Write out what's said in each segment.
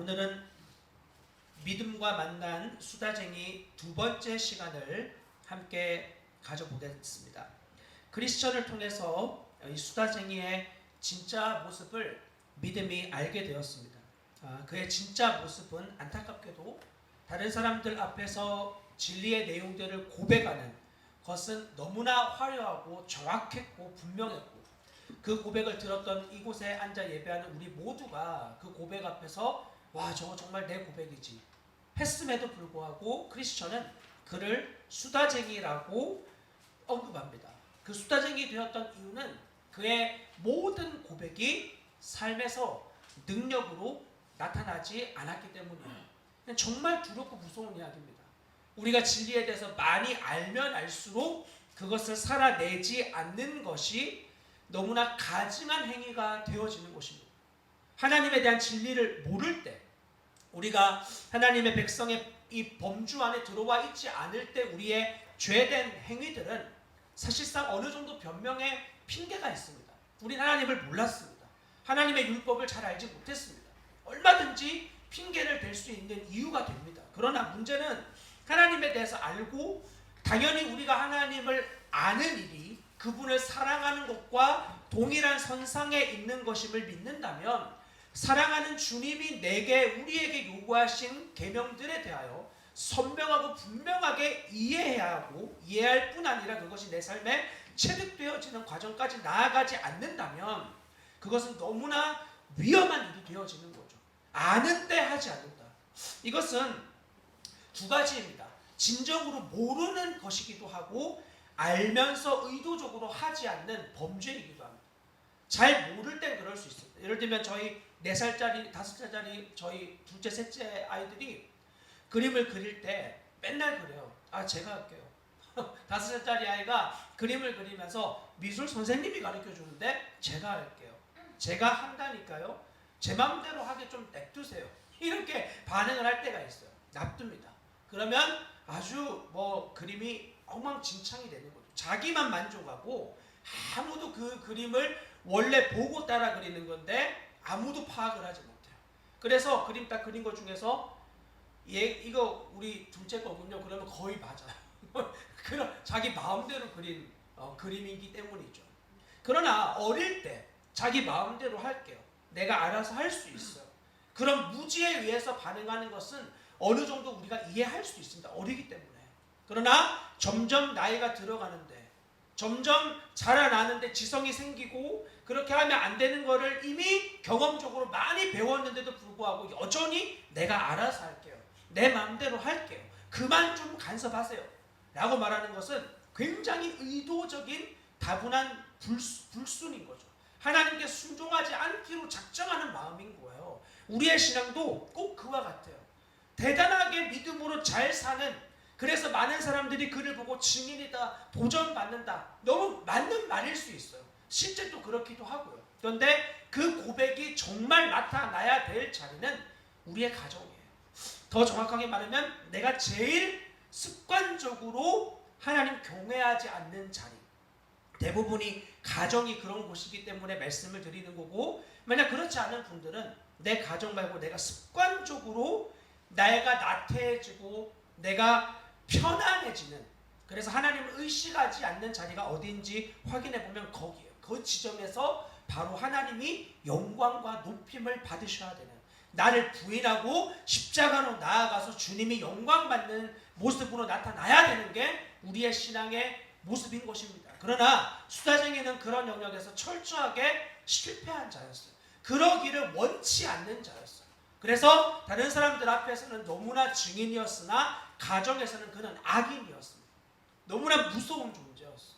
오늘은 믿음과 만난 수다쟁이 두 번째 시간을 함께 가져보겠습니다. 크리스천을 통해서 이 수다쟁이의 진짜 모습을 믿음이 알게 되었습니다. 그의 진짜 모습은 안타깝게도 다른 사람들 앞에서 진리의 내용들을 고백하는 것은 너무나 화려하고 정확했고 분명했고, 그 고백을 들었던 이곳에 앉아 예배하는 우리 모두가 그 고백 앞에서 와, 저거 정말 내 고백이지 했음에도 불구하고 크리스천은 그를 수다쟁이라고 언급합니다. 그 수다쟁이 되었던 이유는 그의 모든 고백이 삶에서 능력으로 나타나지 않았기 때문이에요. 정말 두렵고 무서운 이야기입니다. 우리가 진리에 대해서 많이 알면 알수록 그것을 살아내지 않는 것이 너무나 가증한 행위가 되어지는 것입니다. 하나님에 대한 진리를 모를 때, 우리가 하나님의 백성의 이 범주 안에 들어와 있지 않을 때 우리의 죄된 행위들은 사실상 어느 정도 변명의 핑계가 있습니다. 우리는 하나님을 몰랐습니다. 하나님의 율법을 잘 알지 못했습니다. 얼마든지 핑계를 댈 수 있는 이유가 됩니다. 그러나 문제는 하나님에 대해서 알고 당연히 우리가 하나님을 아는 일이 그분을 사랑하는 것과 동일한 선상에 있는 것임을 믿는다면, 사랑하는 주님이 우리에게 요구하신 계명들에 대하여 선명하고 분명하게 이해해야 하고, 이해할 뿐 아니라 그것이 내 삶에 체득되어지는 과정까지 나아가지 않는다면 그것은 너무나 위험한 일이 되어지는 거죠. 아는데 하지 않는다. 이것은 두 가지입니다. 진정으로 모르는 것이기도 하고 알면서 의도적으로 하지 않는 범죄이기도 합니다. 잘 모를 땐 그럴 수 있습니다. 예를 들면 저희 4살짜리, 5살짜리 저희 둘째, 셋째 아이들이 그림을 그릴 때 맨날 그래요. 제가 할게요. 5살짜리 아이가 그림을 그리면서 미술 선생님이 가르쳐 주는데 제가 할게요. 제가 한다니까요. 제 마음대로 하게 좀 냅두세요. 이렇게 반응을 할 때가 있어요. 놔둡니다. 그러면 아주 그림이 엉망진창이 되는 거죠. 자기만 만족하고 아무도 그 그림을 원래 보고 따라 그리는 건데 아무도 파악을 하지 못해요. 그래서 그림 딱 그린 것 중에서 이거 우리 둘째 거군요. 그러면 거의 맞아요. 그런 자기 마음대로 그린 그림이기 때문이죠. 그러나 어릴 때 자기 마음대로 할게요. 내가 알아서 할 수 있어요. 그런 무지에 의해서 반응하는 것은 어느 정도 우리가 이해할 수 있습니다. 어리기 때문에. 그러나 점점 나이가 들어가는데, 점점 자라나는데 지성이 생기고 그렇게 하면 안 되는 거를 이미 경험적으로 많이 배웠는데도 불구하고 여전히 내가 알아서 할게요. 내 마음대로 할게요. 그만 좀 간섭하세요. 라고 말하는 것은 굉장히 의도적인 다분한 불순인 거죠. 하나님께 순종하지 않기로 작정하는 마음인 거예요. 우리의 신앙도 꼭 그와 같아요. 대단하게 믿음으로 잘 사는, 그래서 많은 사람들이 그를 보고 증인이다, 도전받는다, 너무 맞는 말일 수 있어요. 실제 또 그렇기도 하고요. 그런데 그 고백이 정말 나타나야 될 자리는 우리의 가정이에요. 더 정확하게 말하면 내가 제일 습관적으로 하나님 경외하지 않는 자리, 대부분이 가정이 그런 곳이기 때문에 말씀을 드리는 거고, 만약 그렇지 않은 분들은 내 가정 말고 내가 습관적으로 내가 나태해지고 내가 편안해지는, 그래서 하나님을 의식하지 않는 자리가 어디인지 확인해 보면 거기에요. 그 지점에서 바로 하나님이 영광과 높임을 받으셔야 되는, 나를 부인하고 십자가로 나아가서 주님이 영광 받는 모습으로 나타나야 되는 게 우리의 신앙의 모습인 것입니다. 그러나 수다쟁이는 그런 영역에서 철저하게 실패한 자였어요. 그러기를 원치 않는 자였어요. 그래서 다른 사람들 앞에서는 너무나 증인이었으나 가정에서는 그는 악인이었습니다. 너무나 무서운 존재였어요.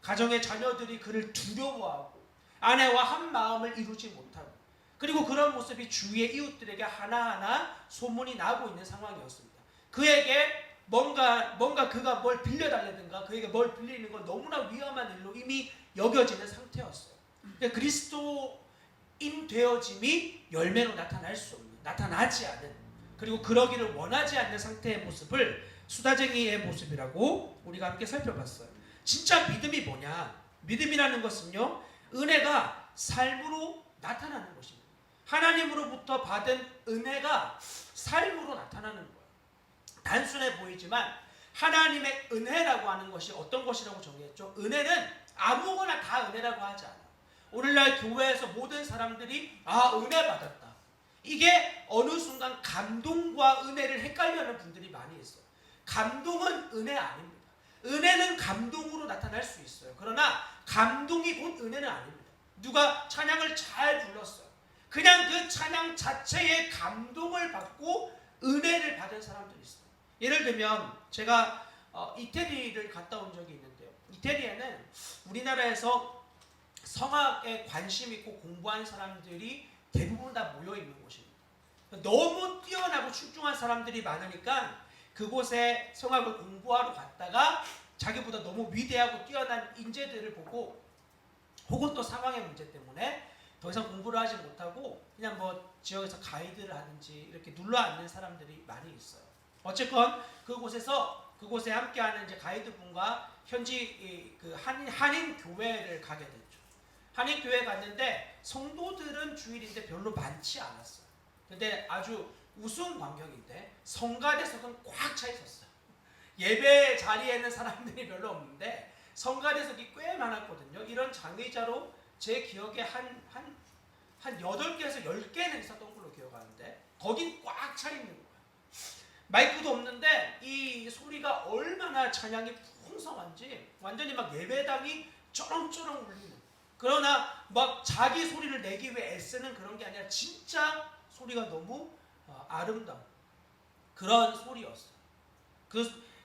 가정의 자녀들이 그를 두려워하고 아내와 한 마음을 이루지 못하고, 그리고 그런 모습이 주위의 이웃들에게 하나하나 소문이 나고 있는 상황이었습니다. 그에게 뭔가 그가 뭘 빌려달라든가 그에게 뭘 빌리는 건 너무나 위험한 일로 이미 여겨지는 상태였어요. 그러니까 그리스도인 되어짐이 열매로 나타날 수 없는, 나타나지 않은, 그리고 그러기를 원하지 않는 상태의 모습을 수다쟁이의 모습이라고 우리가 함께 살펴봤어요. 진짜 믿음이 뭐냐? 믿음이라는 것은요, 은혜가 삶으로 나타나는 것입니다. 하나님으로부터 받은 은혜가 삶으로 나타나는 거예요. 단순해 보이지만 하나님의 은혜라고 하는 것이 어떤 것이라고 정의했죠? 은혜는 아무거나 다 은혜라고 하지 않아요. 오늘날 교회에서 모든 사람들이 은혜 받았다. 이게 어느 순간 감동과 은혜를 헷갈려하는 분들이 많이 있어요. 감동은 은혜 아닙니다. 은혜는 감동으로 나타날 수 있어요. 그러나 감동이 곧 은혜는 아닙니다. 누가 찬양을 잘 불렀어요. 그냥 그 찬양 자체에 감동을 받고 은혜를 받은 사람들이 있어요. 예를 들면 제가 이태리를 갔다 온 적이 있는데요. 이태리에는 우리나라에서 성악에 관심 있고 공부한 사람들이 대부분 다 모여 있는 곳입니다. 너무 뛰어나고 출중한 사람들이 많으니까 그곳에 성악을 공부하러 갔다가 자기보다 너무 위대하고 뛰어난 인재들을 보고 혹은 또 상황의 문제 때문에 더 이상 공부를 하지 못하고 그냥 뭐 지역에서 가이드를 하든지 이렇게 눌러앉는 사람들이 많이 있어요. 어쨌건 그곳에 함께하는 이제 가이드분과 현지 그 한인 교회를 가게 됐죠. 한인 교회 갔는데 성도들은 주일인데 별로 많지 않았어요. 근데 아주 우스운 광경인데 성가대석은 꽉 차 있었어요. 예배 자리에는 사람들이 별로 없는데 성가대석이 꽤 많았거든요. 이런 장의자로 제 기억에 한 8개에서 10개는 있었던 걸로 기억하는데 거긴 꽉 차 있는 거예요. 마이크도 없는데 이 소리가 얼마나 찬양이 풍성한지 완전히 막 예배당이 쩌렁쩌렁 울리는, 그러나 막 자기 소리를 내기 위해 애쓰는 그런 게 아니라 진짜 소리가 너무 아름다운 그런 소리였어요.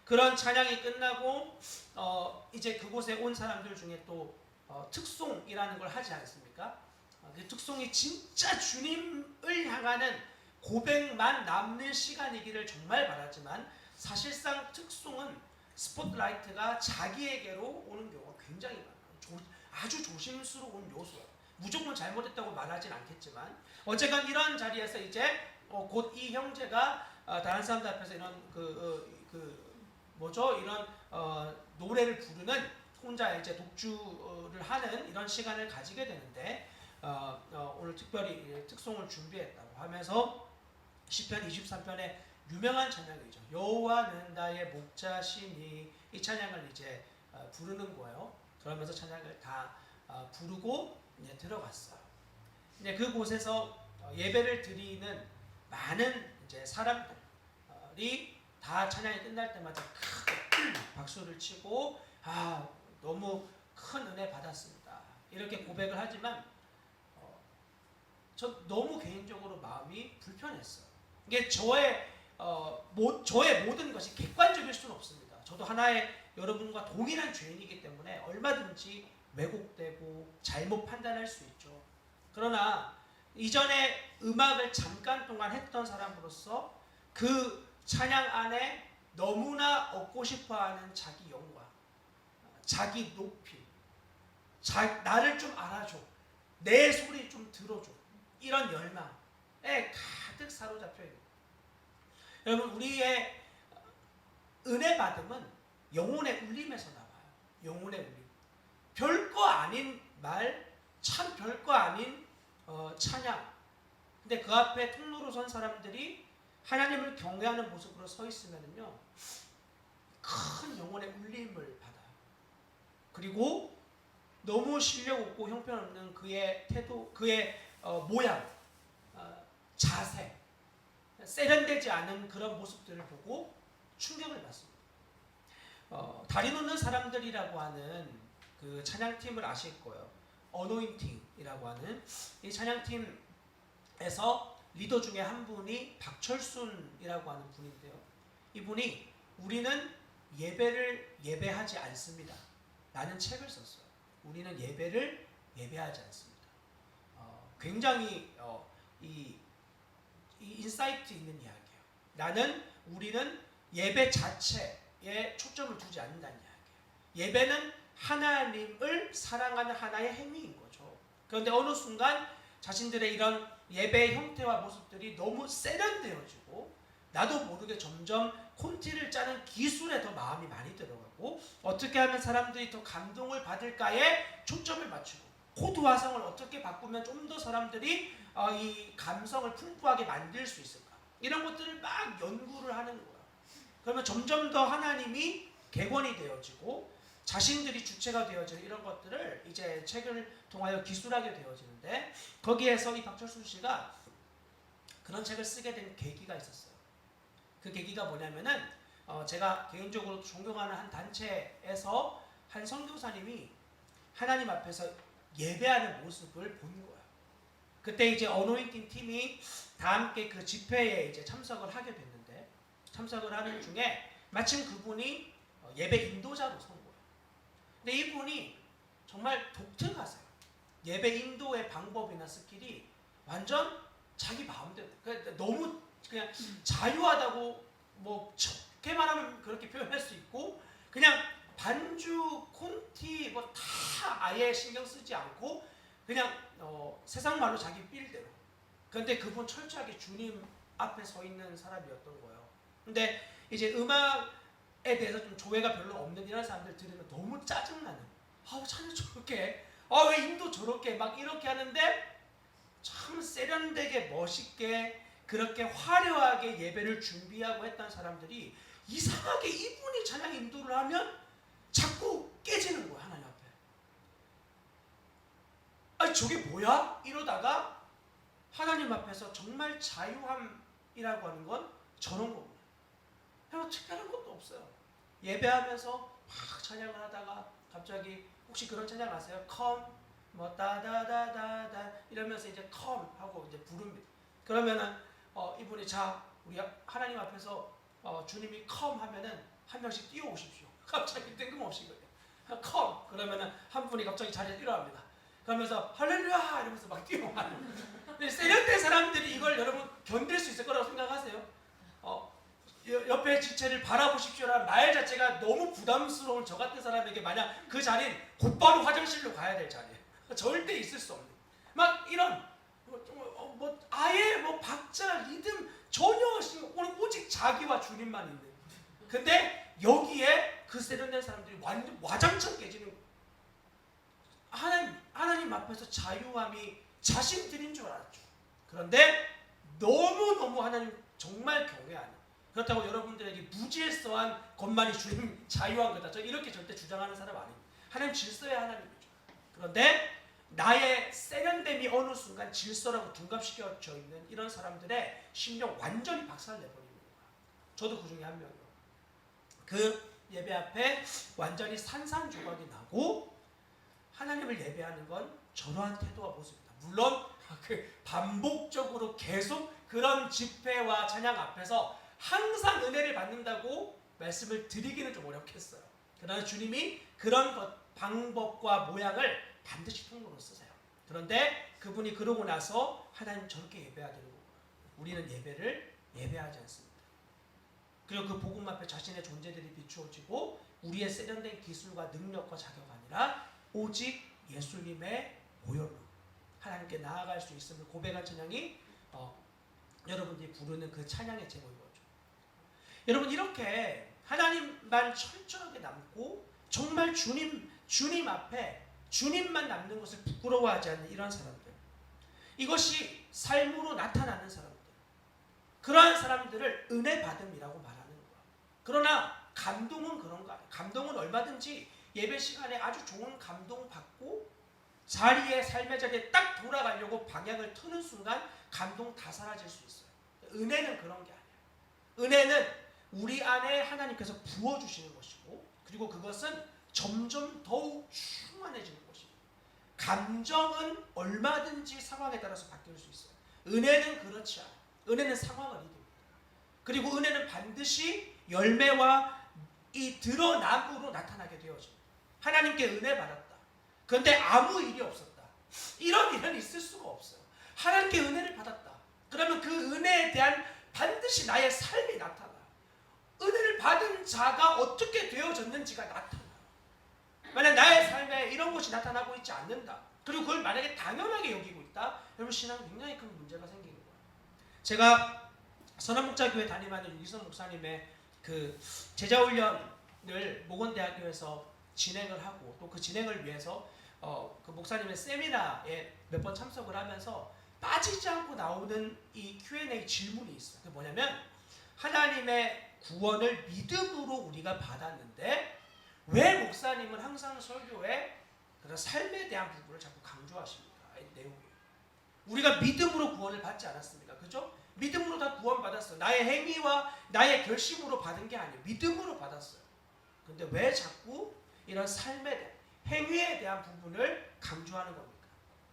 그런 찬양이 끝나고 이제 그곳에 온 사람들 중에 또 특송이라는 걸 하지 않습니까? 그 특송이 진짜 주님을 향하는 고백만 남는 시간이기를 정말 바라지만 사실상 특송은 스포트라이트가 자기에게로 오는 경우가 굉장히 많아요. 아주 조심스러운 요소예요. 무조건 잘못했다고 말하진 않겠지만 어쨌건 이런 자리에서 이제 곧 이 형제가 다른 사람들 앞에서 이런 이런 노래를 부르는, 혼자 이제 독주를 하는 이런 시간을 가지게 되는데 오늘 특별히 특송을 준비했다고 하면서 시편 23편의 유명한 찬양이죠. 여호와는 나의 목자시니, 이 찬양을 이제 부르는 거예요. 그러면서 찬양을 다 부르고 이제 들어갔어요. 이제 그곳에서 예배를 드리는 많은 이제 사람들이 다 찬양이 끝날 때마다 큰 박수를 치고 너무 큰 은혜 받았습니다. 이렇게 고백을 하지만 저 너무 개인적으로 마음이 불편했어요. 이게 저의 모든 것이 객관적일 수는 없습니다. 저도 하나의 여러분과 동일한 죄인이기 때문에 얼마든지 왜곡되고 잘못 판단할 수 있죠. 그러나 이전에 음악을 잠깐 동안 했던 사람으로서 그 찬양 안에 너무나 얻고 싶어하는 자기 영광, 자기 높이, 나를 좀 알아줘, 내 소리 좀 들어줘, 이런 열망에 가득 사로잡혀 있는 거예요. 여러분, 우리의 은혜 받음은 영혼의 울림에서 나와요. 영혼의 울림. 별거 아닌 말, 참 별거 아닌 찬양. 근데 그 앞에 통로로 선 사람들이 하나님을 경외하는 모습으로 서 있으면요, 큰 영혼의 울림을 받아요. 그리고 너무 실력 없고 형편없는 그의 태도, 그의 모양, 자세, 세련되지 않은 그런 모습들을 보고 충격을 받습니다. 다리 놓는 사람들이라고 하는 그 찬양팀을 아실 거예요. 어노인팅이라고 하는 이 찬양팀에서 리더 중에 한 분이 박철순이라고 하는 분인데요. 이분이 우리는 예배를 예배하지 않습니다 라는 책을 썼어요. 우리는 예배를 예배하지 않습니다. 굉장히 이 인사이트 있는 이야기예요. 우리는 예배 자체에 초점을 두지 않는다는 이야기예요. 예배는 하나님을 사랑하는 하나의 행위인 거죠. 그런데 어느 순간 자신들의 이런 예배의 형태와 모습들이 너무 세련되어지고 나도 모르게 점점 콘티를 짜는 기술에 더 마음이 많이 들어가고 어떻게 하면 사람들이 더 감동을 받을까에 초점을 맞추고 코드 화성을 어떻게 바꾸면 좀 더 사람들이 이 감성을 풍부하게 만들 수 있을까? 이런 것들을 막 연구를 하는 거야. 그러면 점점 더 하나님이 객원이 되어지고 자신들이 주체가 되어지는 이런 것들을 이제 책을 통하여 기술하게 되어지는데, 거기에서 이 박철순 씨가 그런 책을 쓰게 된 계기가 있었어요. 그 계기가 뭐냐면은 제가 개인적으로 존경하는 한 단체에서 한 선교사님이 하나님 앞에서 예배하는 모습을 본 거예요. 그때 이제 어노인팅 팀이 다 함께 그 집회에 이제 참석을 하게 됐는데, 참석을 하는 중에 마침 그분이 예배 인도자로 선 거예요. 근데 이분이 정말 독특하세요. 예배 인도의 방법이나 스킬이 완전 자기 마음대로, 그러니까 너무 그냥 자유하다고 뭐 좋게 말하면 그렇게 표현할 수 있고, 그냥 반주, 콘티 뭐 다 아예 신경 쓰지 않고 그냥 세상 말로 자기 필대로. 그런데 그분 철저하게 주님 앞에 서 있는 사람이었던 거예요. 근데 이제 음악에 대해서 좀 조회가 별로 없는 이런 사람들 들으면 너무 짜증나는, 찬이 저렇게, 왜 인도 저렇게 막 이렇게 하는데 참 세련되게 멋있게 그렇게 화려하게 예배를 준비하고 했던 사람들이 이상하게 이분이 찬양 인도를 하면 자꾸 깨지는 거야, 하나님 앞에. 아니 저게 뭐야? 이러다가 하나님 앞에서 정말 자유함이라고 하는 건 저런 겁니다. 뭐 특별한 것도 없어요. 예배하면서 막 찬양을 하다가 갑자기, 혹시 그런 찬양 아세요? Come 뭐 따다다다다 이러면서 이제 come 하고 이제 부릅니다. 그러면은 이분이, 자 우리 하나님 앞에서 주님이 come 하면은 한 명씩 뛰어오십시오. 갑자기 뜬금없이 거예요. come 그러면은 한 분이 갑자기 자리에 일어납니다. 그러면서 할렐루야 이러면서 막 뛰어가는. 근데 세련된 사람들이 이걸 여러분 견딜 수 있을 거라고 생각하세요? 옆에 지체를 바라보십시오라는 말 자체가 너무 부담스러운 저 같은 사람에게 만약 그 자리는 곧바로 화장실로 가야 될 자리예요. 절대 있을 수 없는 막 이런 아예 뭐 박자 리듬 전혀 없이 오직 자기와 주님만 있는. 근데 여기에 그 세련된 사람들이 완전 와장창 깨지는 거예요. 하나님 앞에서 자유함이 자신들인 줄 알았죠. 그런데 너무너무 하나님 정말 경외하는, 그렇다고 여러분들에게 무질서한 것만이 주님 자유한 거다, 저 이렇게 절대 주장하는 사람 아닙니다. 하나님 질서의 하나님이죠. 그런데 나의 세련됨이 어느 순간 질서라고 둔갑시켜져 있는 이런 사람들의 심령 완전히 박살내버리는 거야. 저도 그 중에 한 명이에요. 그 예배 앞에 완전히 산산조각이 나고, 하나님을 예배하는 건 저러한 태도와 모습이다. 물론 그 반복적으로 계속 그런 집회와 찬양 앞에서 항상 은혜를 받는다고 말씀을 드리기는 좀 어렵겠어요. 그러나 주님이 그런 방법과 모양을 반드시 통로로 쓰세요. 그런데 그분이 그러고 나서 하나님 저렇게 예배해야 되는 거예요. 우리는 예배를 예배하지 않습니다. 그리고 그 복음 앞에 자신의 존재들이 비추어지고 우리의 세련된 기술과 능력과 자격 아니라 오직 예수님의 보혈로 하나님께 나아갈 수 있음을 고백한 찬양이 여러분들이 부르는 그 찬양의 제목인 거죠. 여러분, 이렇게 하나님만 철저하게 남고 정말 주님 앞에 주님만 남는 것을 부끄러워하지 않는 이런 사람들, 이것이 삶으로 나타나는 사람들, 그러한 사람들을 은혜 받음이라고 말하는 거야. 그러나 감동은 그런 거 아니에요. 감동은 얼마든지 예배 시간에 아주 좋은 감동 받고 삶의 자리에 딱 돌아가려고 방향을 트는 순간 감동 다 사라질 수 있어요. 은혜는 그런 게 아니에요. 은혜는 우리 안에 하나님께서 부어주시는 것이고, 그리고 그것은 점점 더욱 충만해지는 것입니다. 감정은 얼마든지 상황에 따라서 바뀔 수 있어요. 은혜는 그렇지 않아요. 은혜는 상황을 이깁니다. 그리고 은혜는 반드시 열매와 이 드러남으로 나타나게 되어집니다. 하나님께 은혜 받았다. 그런데 아무 일이 없었다. 이런 일은 있을 수가 없어요. 하나님께 은혜를 받았다. 그러면 그 은혜에 대한 반드시 나의 삶이 나타나요. 은혜를 받은 자가 어떻게 되어졌는지가 나타나요. 만약 나의 삶에 이런 것이 나타나고 있지 않는다, 그리고 그걸 만약에 당연하게 여기고 있다, 여러분 신앙에 굉장히 큰 문제가 생기는 거예요. 제가 선한목자교회 담임하는 유기선 목사님의 그 제자훈련을 모건대학교에서 진행을 하고, 또 그 진행을 위해서 그 목사님의 세미나에 몇 번 참석을 하면서 빠지지 않고 나오는 이 Q&A 질문이 있어요. 그게 뭐냐면 하나님의 구원을 믿음으로 우리가 받았는데 왜 목사님은 항상 설교에 그런 삶에 대한 부분을 자꾸 강조하십니까? 이 내용이에요. 우리가 믿음으로 구원을 받지 않았습니까? 그죠? 믿음으로 다 구원받았어요. 나의 행위와 나의 결심으로 받은 게 아니에요. 믿음으로 받았어요. 근데 왜 자꾸 이런 삶에 대한 행위에 대한 부분을 강조하는 겁니까?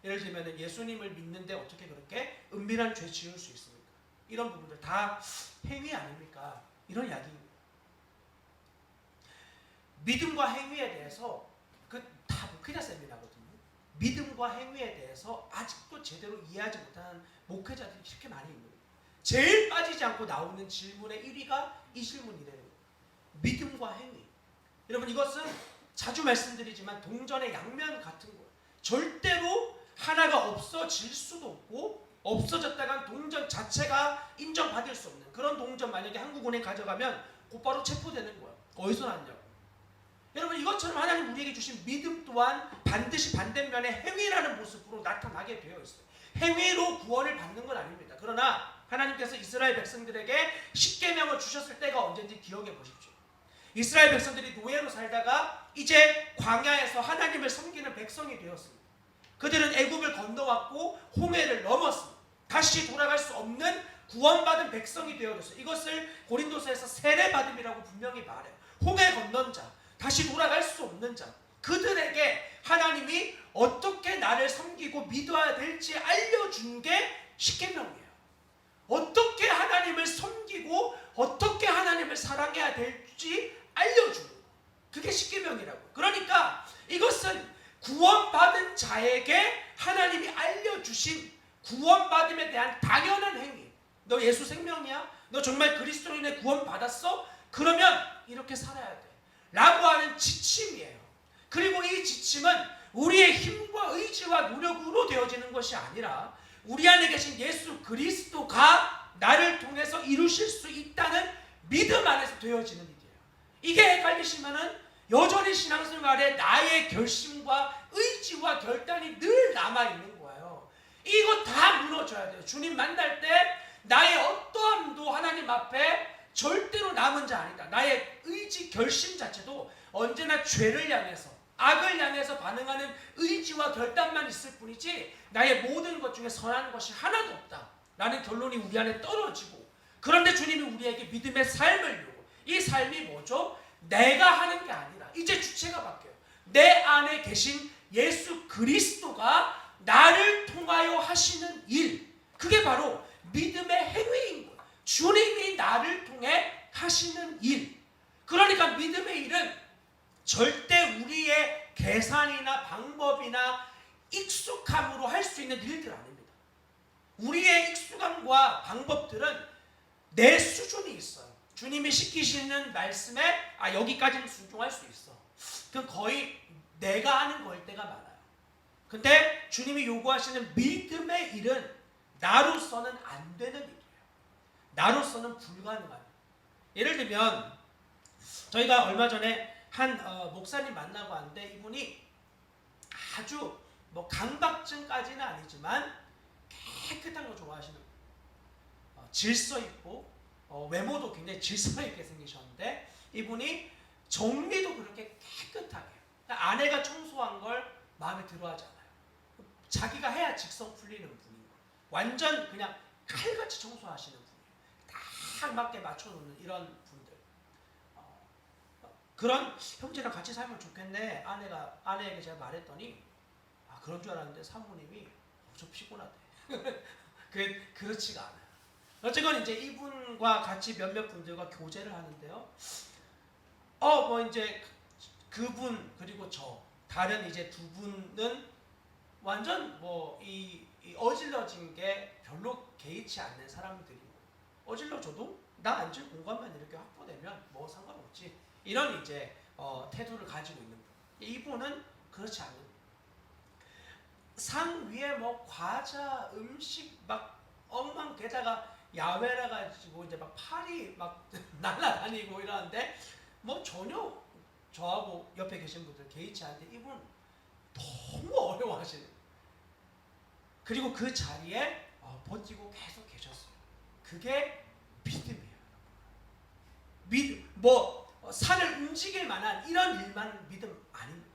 예를 들면 예수님을 믿는데 어떻게 그렇게 은밀한 죄 지을 수 있습니까? 이런 부분들 다 행위 아닙니까? 이런 이야기입니다. 믿음과 행위에 대해서 다 목회자 세미나거든요. 믿음과 행위에 대해서 아직도 제대로 이해하지 못하는 목회자들이 이렇게 많이 있는 거예요. 제일 빠지지 않고 나오는 질문의 1위가 이 질문이래요. 믿음과 행위. 여러분 이것은 자주 말씀드리지만 동전의 양면 같은 거예요. 절대로 하나가 없어질 수도 없고 없어졌다간 동전 자체가 인정받을 수 없는 그런 동전 만약에 한국은행에 가져가면 곧바로 체포되는 거예요. 어디서 났냐고. 여러분 이것처럼 하나님 우리에게 주신 믿음 또한 반드시 반대면의 행위라는 모습으로 나타나게 되어 있어요. 행위로 구원을 받는 건 아닙니다. 그러나 하나님께서 이스라엘 백성들에게 십계명을 주셨을 때가 언제인지 기억해 보십시오. 이스라엘 백성들이 노예로 살다가 이제 광야에서 하나님을 섬기는 백성이 되었습니다. 그들은 애굽을 건너왔고 홍해를 넘었습니다. 다시 돌아갈 수 없는 구원받은 백성이 되어졌어요. 이것을 고린도서에서 세례받음이라고 분명히 말해요. 홍해 건넌 자, 다시 돌아갈 수 없는 자, 그들에게 하나님이 어떻게 나를 섬기고 믿어야 될지 알려준 게 십계명이에요. 어떻게 하나님을 섬기고 어떻게 하나님을 사랑해야 될지 알려주는 거. 그게 십계명이라고. 그러니까 이것은 구원받은 자에게 하나님이 알려주신 구원받음에 대한 당연한 행위. 너 예수 생명이야? 너 정말 그리스도인의 구원받았어? 그러면 이렇게 살아야 돼 라고 하는 지침이에요. 그리고 이 지침은 우리의 힘과 의지와 노력으로 되어지는 것이 아니라 우리 안에 계신 예수 그리스도가 나를 통해서 이루실 수 있다는 믿음 안에서 되어지는 일이에요. 이게 헷갈리시면은 여전히 신앙생활에 나의 결심과 의지와 결단이 늘 남아있는 거예요. 이거 다 무너져야 돼요. 주님 만날 때 나의 어떠함도 하나님 앞에 절대로 남은 자 아니다. 나의 의지 결심 자체도 언제나 죄를 향해서 악을 향해서 반응하는 의지와 결단만 있을 뿐이지 나의 모든 것 중에 선한 것이 하나도 없다 라는 결론이 우리 안에 떨어지고, 그런데 주님이 우리에게 믿음의 삶을 요구. 이 삶이 뭐죠? 내가 하는 게 아니라 이제 주체가 바뀌어요. 내 안에 계신 예수 그리스도가 나를 통하여 하시는 일, 그게 바로 믿음의 행위인 거예요. 주님이 나를 통해 하시는 일. 그러니까 믿음의 일은 절대 우리의 계산이나 방법이나 익숙함으로 할 수 있는 일들 아닙니다. 우리의 익숙함과 방법들은 내 수준이 있어요. 주님이 시키시는 말씀에 여기까지는 순종할 수 있어. 그건 거의 내가 하는 거일 때가 많아요. 근데 주님이 요구하시는 믿음의 일은 나로서는 안 되는 일이에요. 나로서는 불가능한. 예를 들면 저희가 얼마 전에 한 목사님 만나고 왔는데 이분이 아주 뭐 강박증까지는 아니지만 깨끗한 거 좋아하시는 질서 있고 외모도 굉장히 질서 있게 생기셨는데 이분이 정리도 그렇게 깨끗하게, 아내가 청소한 걸 마음에 들어하지 않아요. 자기가 해야 직성 풀리는 분이에요. 완전 그냥 칼같이 청소하시는 분이에요. 딱 맞게 맞춰놓는 이런 분들. 그런 형제랑 같이 살면 좋겠네. 아내에게 제가 말했더니 그런 줄 알았는데 사모님이 좀 피곤하대. 그렇지가 않아요. 어쨌건 이제 이분과 같이 몇몇 분들과 교제를 하는데요. 뭐 이제 그분 그리고 저 다른 이제 두 분은 완전 뭐 이 어질러진 게 별로 개의치 않는 사람들이고, 어질러줘도 나 앉을 공간만 이렇게 확보되면 뭐 상관없지 이런 이제 태도를 가지고 있는 분. 이분은 그렇지 않은. 상 위에 뭐 과자, 음식 막 엉망, 게다가 야외라 가지고 이제 막 팔이 막 날아다니고 이러는데 뭐 전혀 저하고 옆에 계신 분들 개의치 않는데 이분 너무 어려워하시는. 그리고 그 자리에 버티고 계속 계셨어요. 그게 믿음이에요. 뭐 산을 움직일 만한 이런 일만 믿음 아닙니다.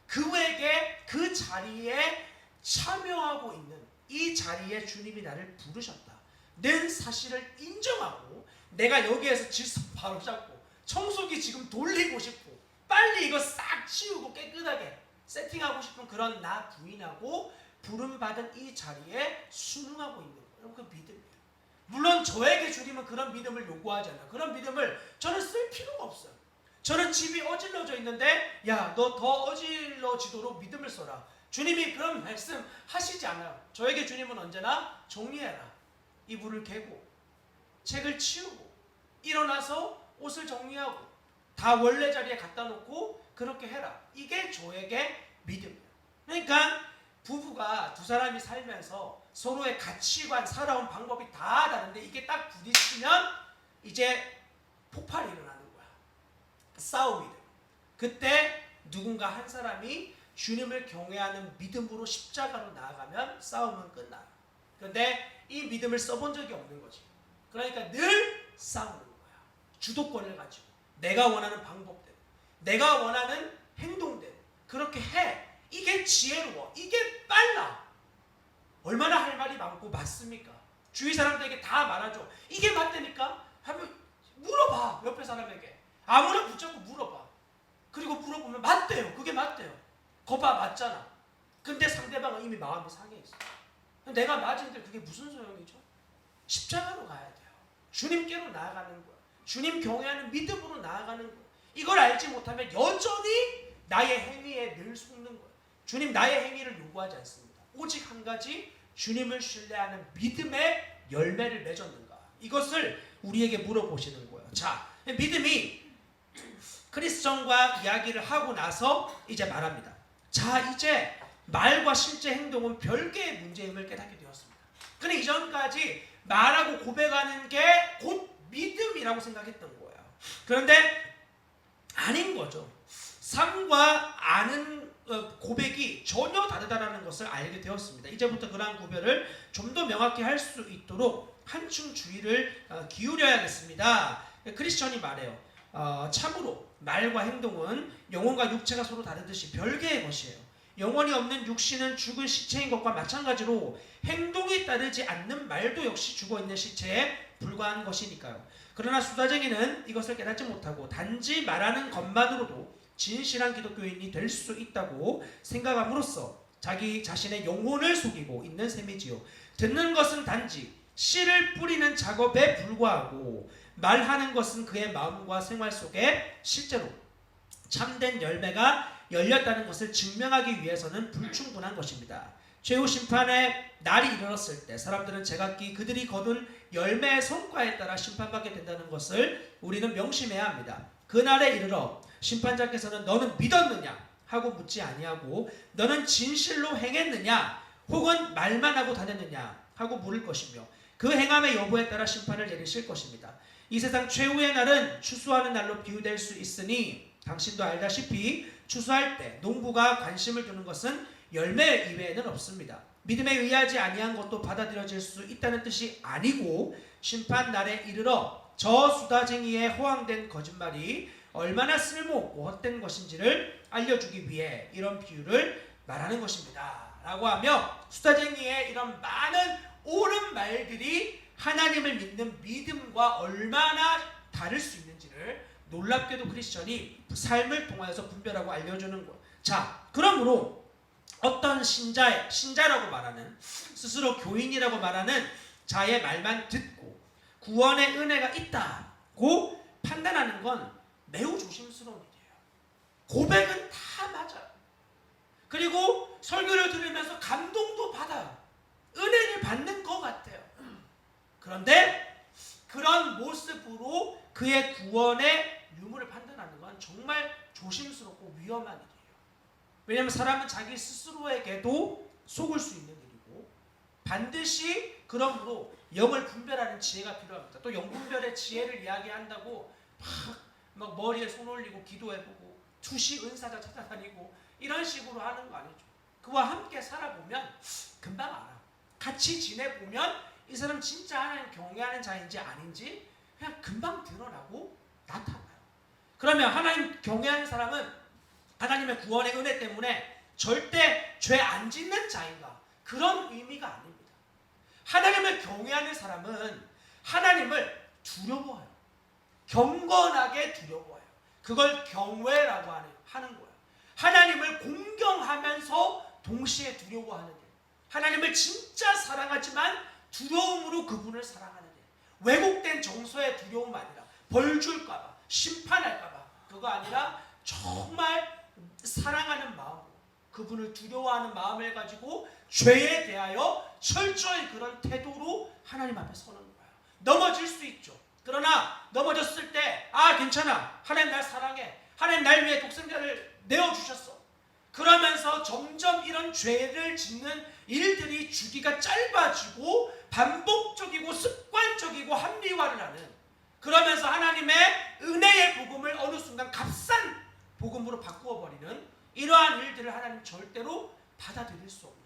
그에게 그 자리에 참여하고 있는 이 자리에 주님이 나를 부르셨다 는 사실을 인정하고 내가 여기에서 질서 바로 잡고 청소기 지금 돌리고 싶고 빨리 이거 싹 치우고 깨끗하게 세팅하고 싶은 그런 나 부인하고 부름받은 이 자리에 순응하고 있는 거예요. 그 믿음이에요. 물론 저에게 주님은 그런 믿음을 요구하지 않아요. 그런 믿음을 저는 쓸 필요가 없어요. 저는 집이 어질러져 있는데 야, 너 더 어질러지도록 믿음을 써라. 주님이 그런 말씀 하시지 않아요. 저에게 주님은 언제나 정리해라. 이불을 개고 책을 치우고 일어나서 옷을 정리하고 다 원래 자리에 갖다 놓고 그렇게 해라. 이게 저에게 믿음이에요. 그러니까 부부가 두 사람이 살면서 서로의 가치관, 살아온 방법이 다 다른데 이게 딱 부딪히면 이제 폭발이 일어나는 거야. 싸움이 돼요. 그때 누군가 한 사람이 주님을 경외하는 믿음으로 십자가로 나아가면 싸움은 끝나요. 그런데 이 믿음을 써본 적이 없는 거지. 그러니까 늘 싸우는 거야. 주도권을 가지고 내가 원하는 방법대로 내가 원하는 행동대로 그렇게 해. 이게 지혜로워. 이게 빨라. 얼마나 할 말이 많고 맞습니까? 주위 사람들에게 다 말하죠. 이게 맞다니까? 하면 물어봐. 옆에 사람에게. 아무나 붙잡고 물어봐. 그리고 물어보면 맞대요. 그게 맞대요. 거봐 맞잖아. 근데 상대방은 이미 마음이 상해 있어. 내가 맞은데 그게 무슨 소용이죠? 십자가로 가야 돼요. 주님께로 나아가는 거야. 주님 경외하는 믿음으로 나아가는 거야. 이걸 알지 못하면 여전히 나의 행위에 늘 속는 거야. 주님 나의 행위를 요구하지 않습니다. 오직 한 가지 주님을 신뢰하는 믿음의 열매를 맺었는가. 이것을 우리에게 물어보시는 거예요. 자, 믿음이 크리스천과 이야기를 하고 나서 이제 말합니다. 자, 이제 말과 실제 행동은 별개의 문제임을 깨닫게 되었습니다. 근데 이전까지 말하고 고백하는 게 곧 믿음이라고 생각했던 거예요. 그런데 아닌 거죠. 삶과 아는 고백이 전혀 다르다는 것을 알게 되었습니다. 이제부터 그러한 구별을 좀 더 명확히 할 수 있도록 한층 주의를 기울여야겠습니다. 크리스천이 말해요. 참으로 말과 행동은 영혼과 육체가 서로 다르듯이 별개의 것이에요. 영혼이 없는 육신은 죽은 시체인 것과 마찬가지로 행동이 따르지 않는 말도 역시 죽어있는 시체에 불과한 것이니까요. 그러나 수다쟁이는 이것을 깨닫지 못하고 단지 말하는 것만으로도 진실한 기독교인이 될 수 있다고 생각함으로써 자기 자신의 영혼을 속이고 있는 셈이지요. 듣는 것은 단지 씨를 뿌리는 작업에 불과하고 말하는 것은 그의 마음과 생활 속에 실제로 참된 열매가 열렸다는 것을 증명하기 위해서는 불충분한 것입니다. 최후 심판의 날이 이르렀을 때 사람들은 제각기 그들이 거둔 열매의 성과에 따라 심판받게 된다는 것을 우리는 명심해야 합니다. 그날에 이르러 심판자께서는 너는 믿었느냐 하고 묻지 아니하고 너는 진실로 행했느냐 혹은 말만 하고 다녔느냐 하고 물을 것이며 그 행함의 여부에 따라 심판을 내리실 것입니다. 이 세상 최후의 날은 추수하는 날로 비유될 수 있으니 당신도 알다시피 추수할 때 농부가 관심을 두는 것은 열매 이외에는 없습니다. 믿음에 의하지 아니한 것도 받아들여질 수 있다는 뜻이 아니고 심판 날에 이르러 저 수다쟁이의 허황된 거짓말이 얼마나 쓸모없고 헛된 것인지를 알려주기 위해 이런 비유를 말하는 것입니다. 라고 하며 수다쟁이의 이런 많은 옳은 말들이 하나님을 믿는 믿음과 얼마나 다를 수 있는지를 놀랍게도 크리스천이 삶을 통하여서 분별하고 알려주는 것. 자, 그러므로 어떤 신자라고 말하는 스스로 교인이라고 말하는 자의 말만 듣고 구원의 은혜가 있다고 판단하는 건 매우 조심스러운 일이에요. 고백은 다 맞아요. 그리고 설교를 들으면서 감동도 받아요. 은혜를 받는 것 같아요. 그런데 그런 모습으로 그의 구원의 유무를 판단하는 건 정말 조심스럽고 위험한 일이에요. 왜냐하면 사람은 자기 스스로에게도 속을 수 있는 일이고 반드시 그러므로 영을 분별하는 지혜가 필요합니다. 또 영분별의 지혜를 이야기한다고 막 머리에 손 올리고 기도해보고 투시 은사자 찾아다니고 이런 식으로 하는 거 아니죠. 그와 함께 살아보면 금방 알아. 같이 지내보면 이 사람 진짜 하나님 경외하는 자인지 아닌지 그냥 금방 드러나고 나타나요. 그러면 하나님 경외하는 사람은 하나님의 구원의 은혜 때문에 절대 죄 안 짓는 자인가? 그런 의미가 아닙니다. 하나님을 경외하는 사람은 하나님을 두려워해요. 경건하게 두려워해요. 그걸 경외라고 하는 거예요. 하나님을 공경하면서 동시에 두려워하는 일. 하나님을 진짜 사랑하지만 두려움으로 그분을 사랑하는 일. 왜곡된 정서의 두려움 아니라 벌 줄까봐, 심판할까봐, 그거 아니라 정말 사랑하는 마음으로 그분을 두려워하는 마음을 가지고 죄에 대하여 철저히 그런 태도로 하나님 앞에 서는 거예요. 넘어질 수 있죠. 그러나 넘어졌을 때 괜찮아. 하나님 날 사랑해. 하나님 날 위해 독생자를 내어주셨어. 그러면서 점점 이런 죄를 짓는 일들이 주기가 짧아지고 반복적이고 습관적이고 합리화를 하는, 그러면서 하나님의 은혜의 복음을 어느 순간 값싼 복음으로 바꾸어버리는 이러한 일들을 하나님 절대로 받아들일 수 없는,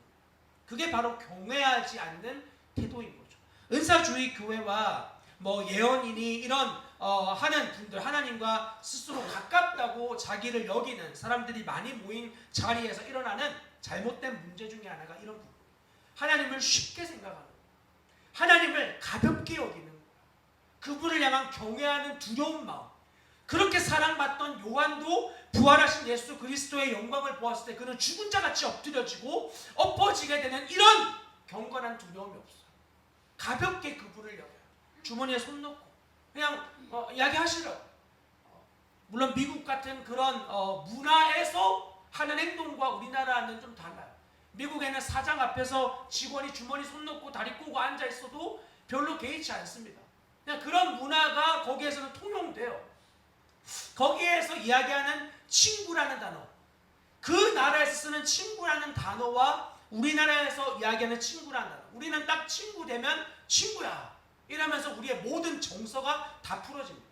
그게 바로 경외하지 않는 태도인 거죠. 은사주의 교회와 예언인이 이런 하는 분들, 하나님과 스스로 가깝다고 자기를 여기는 사람들이 많이 모인 자리에서 일어나는 잘못된 문제 중에 하나가 이런 부분. 하나님을 쉽게 생각하는 거예요. 하나님을 가볍게 여기는 거예요. 그분을 향한 경외하는 두려운 마음. 그렇게 사랑받던 요한도 부활하신 예수 그리스도의 영광을 보았을 때 그는 죽은 자같이 엎드려지고 엎어지게 되는 이런 경건한 두려움이 없어요. 가볍게 그분을 여겨요. 주머니에 손 넣고 그냥 이야기하시려. 물론 미국 같은 그런 문화에서 하는 행동과 우리나라는 좀 달라요. 미국에는 사장 앞에서 직원이 주머니 손 넣고 다리 꼬고 앉아 있어도 별로 개의치 않습니다. 그냥 그런 문화가 거기에서는 통용돼요. 거기에서 이야기하는 친구라는 단어, 그 나라에서 쓰는 친구라는 단어와 우리나라에서 이야기하는 친구라는 단어, 우리는 딱 친구 되면 친구야 이러면서 우리의 모든 정서가 다 풀어집니다.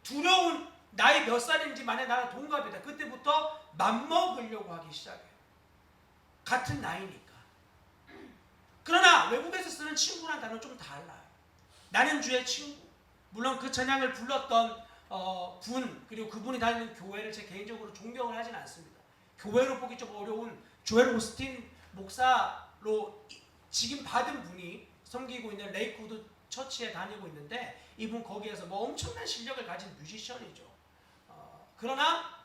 두려운 나이 몇 살인지 만약 나랑 동갑이다. 그때부터 맘먹으려고 하기 시작해요. 같은 나이니까. 그러나 외국에서 쓰는 친구라는 단어는 좀 달라요. 나는 주의 친구. 물론 그 찬양을 불렀던 분, 그리고 그분이 다니는 교회를 제 개인적으로 존경을 하진 않습니다. 교회로 보기 좀 어려운 조엘 오스틴 목사로 직임 받은 분이 섬기고 있는 레이크우드 처치에 다니고 있는데, 이분 거기에서 엄청난 실력을 가진 뮤지션이죠. 그러나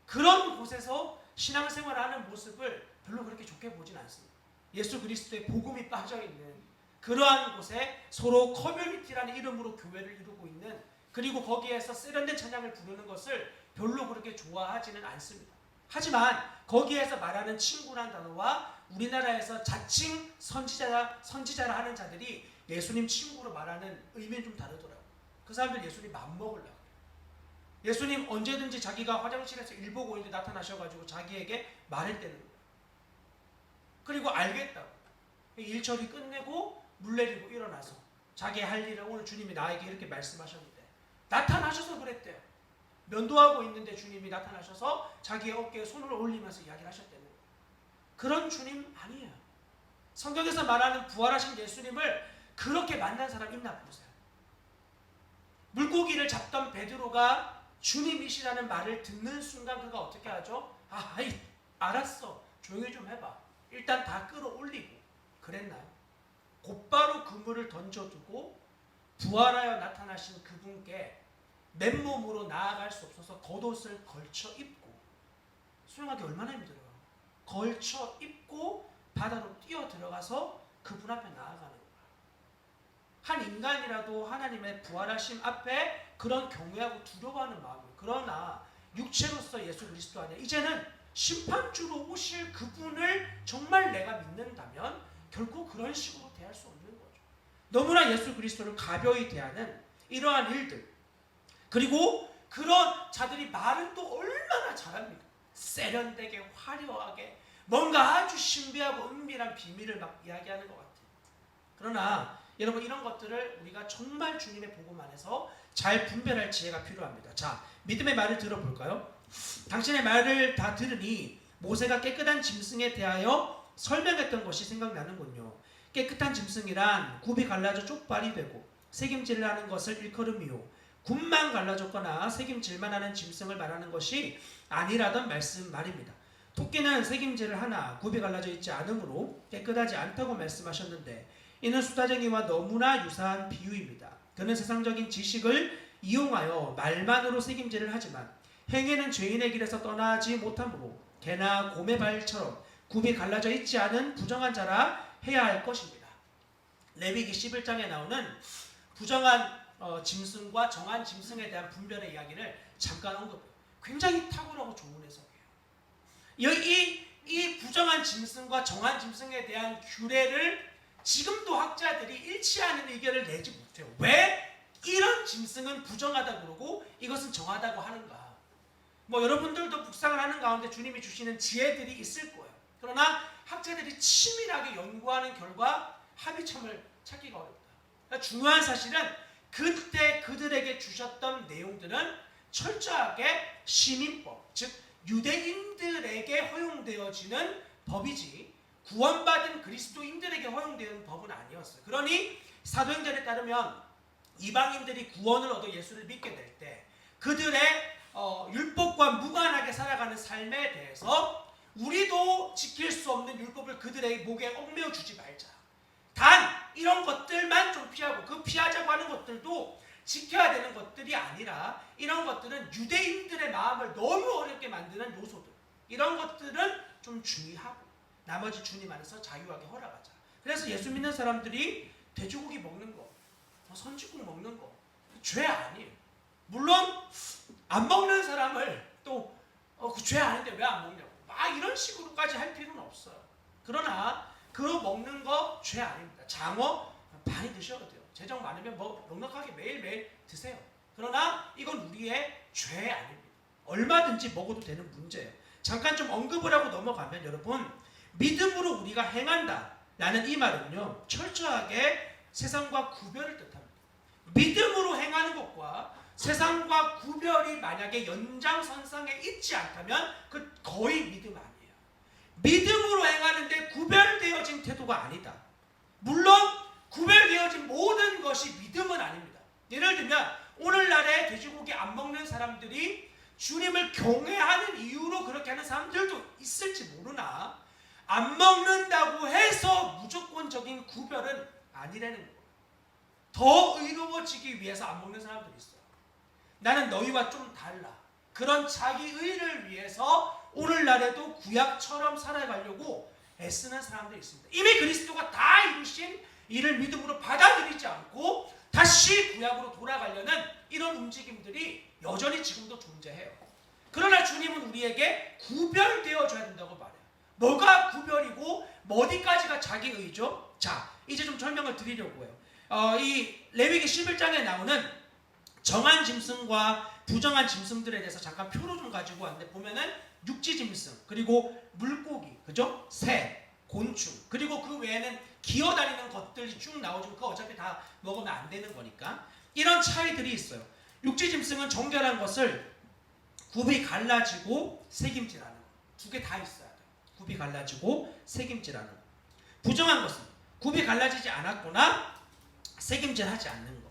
그런 곳에서 신앙생활을 하는 모습을 별로 그렇게 좋게 보진 않습니다. 예수 그리스도의 복음이 빠져있는 그러한 곳에 서로 커뮤니티라는 이름으로 교회를 이루고 있는, 그리고 거기에서 세련된 찬양을 부르는 것을 별로 그렇게 좋아하지는 않습니다. 하지만 거기에서 말하는 친구라는 단어와 우리나라에서 자칭 선지자라 하는 자들이 예수님 친구로 말하는 의미는 좀 다르더라고요. 그 사람들 예수님 맘먹으려고. 예수님 언제든지 자기가 화장실에서 일 보고 있는데 나타나셔가지고 자기에게 말을 떼는 거예요. 그리고 알겠다고. 일 처리 끝내고 물 내리고 일어나서 자기 할 일을 오늘 주님이 나에게 이렇게 말씀하셨는데 나타나셔서 그랬대요. 면도하고 있는데 주님이 나타나셔서 자기의 어깨에 손을 올리면서 이야기를 하셨다는 거예요. 그런 주님 아니에요. 성경에서 말하는 부활하신 예수님을 그렇게 만난 사람 있나 보세요. 물고기를 잡던 베드로가 주님이시라는 말을 듣는 순간 그가 어떻게 하죠? 알았어. 조용히 좀 해봐. 일단 다 끌어올리고 그랬나요? 곧바로 그물을 던져두고 부활하여 나타나신 그분께 맨몸으로 나아갈 수 없어서 겉옷을 걸쳐 입고, 수영하기 얼마나 힘들어요. 걸쳐 입고 바다로 뛰어 들어가서 그분 앞에 나아가는 거예요. 한 인간이라도 하나님의 부활하심 앞에 그런 경외하고 두려워하는 마음이에요. 그러나 육체로서 예수 그리스도 아니야. 이제는 심판주로 오실 그분을 정말 내가 믿는다면 결코 그런 식으로 대할 수 없는 거죠. 너무나 예수 그리스도를 가벼이 대하는 이러한 일들, 그리고 그런 자들이 말은 또 얼마나 잘합니까? 세련되게 화려하게 뭔가 아주 신비하고 은밀한 비밀을 막 이야기하는 것 같아요. 그러나 여러분, 이런 것들을 우리가 정말 주님의 복음 안에서 잘 분별할 지혜가 필요합니다. 자, 믿음의 말을 들어볼까요? 당신의 말을 다 들으니 모세가 깨끗한 짐승에 대하여 설명했던 것이 생각나는군요. 깨끗한 짐승이란 굽이 갈라져 쪽발이 되고 새김질을 하는 것을 일컬음이요, 굽만 갈라졌거나 새김질만 하는 짐승을 말하는 것이 아니라던 말입니다. 토끼는 새김질을 하나 굽이 갈라져 있지 않으므로 깨끗하지 않다고 말씀하셨는데, 이는 수다쟁이와 너무나 유사한 비유입니다. 그는 세상적인 지식을 이용하여 말만으로 새김질을 하지만 행위는 죄인의 길에서 떠나지 못하므로 개나 곰의 발처럼 굽이 갈라져 있지 않은 부정한 자라 해야 할 것입니다. 레위기 11장에 나오는 부정한 짐승과 정한 짐승에 대한 분별의 이야기를 잠깐 언급해요. 굉장히 탁월하고 좋은 해석이에요. 이 부정한 짐승과 정한 짐승에 대한 규례를 지금도 학자들이 일치하는 의견을 내지 못해요. 왜 이런 짐승은 부정하다고 그러고 이것은 정하다고 하는가? 여러분들도 묵상을 하는 가운데 주님이 주시는 지혜들이 있을 거예요. 그러나 학자들이 치밀하게 연구하는 결과 합의점을 찾기가 어렵다. 그러니까 중요한 사실은 그때 그들에게 주셨던 내용들은 철저하게 시민법, 즉 유대인들에게 허용되어지는 법이지 구원받은 그리스도인들에게 허용되는 법은 아니었어요. 그러니 사도행전에 따르면 이방인들이 구원을 얻어 예수를 믿게 될 때 그들의 율법과 무관하게 살아가는 삶에 대해서 우리도 지킬 수 없는 율법을 그들의 목에 얽매여 주지 말자. 단 이런 것들만 좀 피하고, 그 피하자고 하는 것들도 지켜야 되는 것들이 아니라 이런 것들은 유대인들의 마음을 너무 어렵게 만드는 요소들, 이런 것들은 좀 주의하고 나머지 주님 안에서 자유하게 허락하자. 그래서 예수 믿는 사람들이 돼지고기 먹는 거, 선지국 먹는 거 죄 아니에요. 물론 안 먹는 사람을 또 그 죄 아닌데 왜 안 먹냐고 막 이런 식으로까지 할 필요는 없어요. 그러나 그거 먹는 거 죄 아닙니다. 장어 많이 드셔도 돼요. 재정 많으면 넉넉하게 매일매일 드세요. 그러나 이건 우리의 죄 아닙니다. 얼마든지 먹어도 되는 문제예요. 잠깐 좀 언급을 하고 넘어가면, 여러분, 믿음으로 우리가 행한다 라는 이 말은요, 철저하게 세상과 구별을 뜻합니다. 믿음으로 행하는 것과 세상과 구별이 만약에 연장선상에 있지 않다면 그 거의 믿음 아니에요. 믿음으로 행하는데 구별되어진 태도가 아니다. 물론 구별되어진 모든 것이 믿음은 아닙니다. 예를 들면 오늘날에 돼지고기 안 먹는 사람들이 주님을 경외하는 이유로 그렇게 하는 사람들도 있을지 모르나 안 먹는다고 해서 무조건적인 구별은 아니라는 거예요. 더 의로워지기 위해서 안 먹는 사람들이 있어요. 나는 너희와 좀 달라. 그런 자기 의를 위해서 오늘날에도 구약처럼 살아가려고 애쓰는 사람들이 있습니다. 이미 그리스도가 다 이루신 이를 믿음으로 받아들이지 않고 다시 구약으로 돌아가려는 이런 움직임들이 여전히 지금도 존재해요. 그러나 주님은 우리에게 구별되어줘야 된다고 말해요. 뭐가 구별이고 어디까지가 자기 의죠? 자, 이제 좀 설명을 드리려고 해요. 이 레위기 11장에 나오는 정한 짐승과 부정한 짐승들에 대해서 잠깐 표로 좀 가지고 왔는데, 보면은 육지 짐승, 그리고 물고기, 그죠? 새, 곤충, 그리고 그 외에는 기어다니는 것들이 쭉 나오지만 그거 어차피 다 먹으면 안 되는 거니까 이런 차이들이 있어요. 육지 짐승은 정결한 것을 굽이 갈라지고 새김질하는 거, 두 개 다 있어야 돼요. 굽이 갈라지고 새김질하는 거. 부정한 것은 굽이 갈라지지 않았거나 새김질하지 않는 거,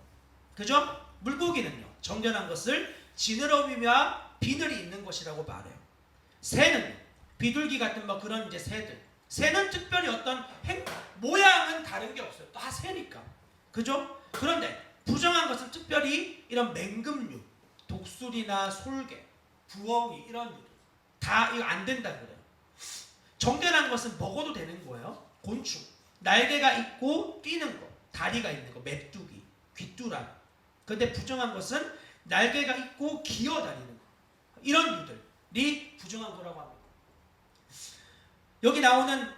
그죠? 물고기는요, 정결한 것을 지느러미와 비늘이 있는 것이라고 말해요. 새는 비둘기 같은 그런 이제 새들. 새는 특별히 어떤 모양은 다른 게 없어요. 다 새니까, 그죠? 그런데 부정한 것은 특별히 이런 맹금류, 독수리나 솔개, 부엉이 이런 류들 다 이거 안 된다 그래요. 정결한 것은 먹어도 되는 거예요. 곤충, 날개가 있고 뛰는 거, 다리가 있는 거, 메뚜기, 귀뚜라미. 그런데 부정한 것은 날개가 있고 기어다니는 거, 이런 류들이 부정한 거라고 합니다. 여기 나오는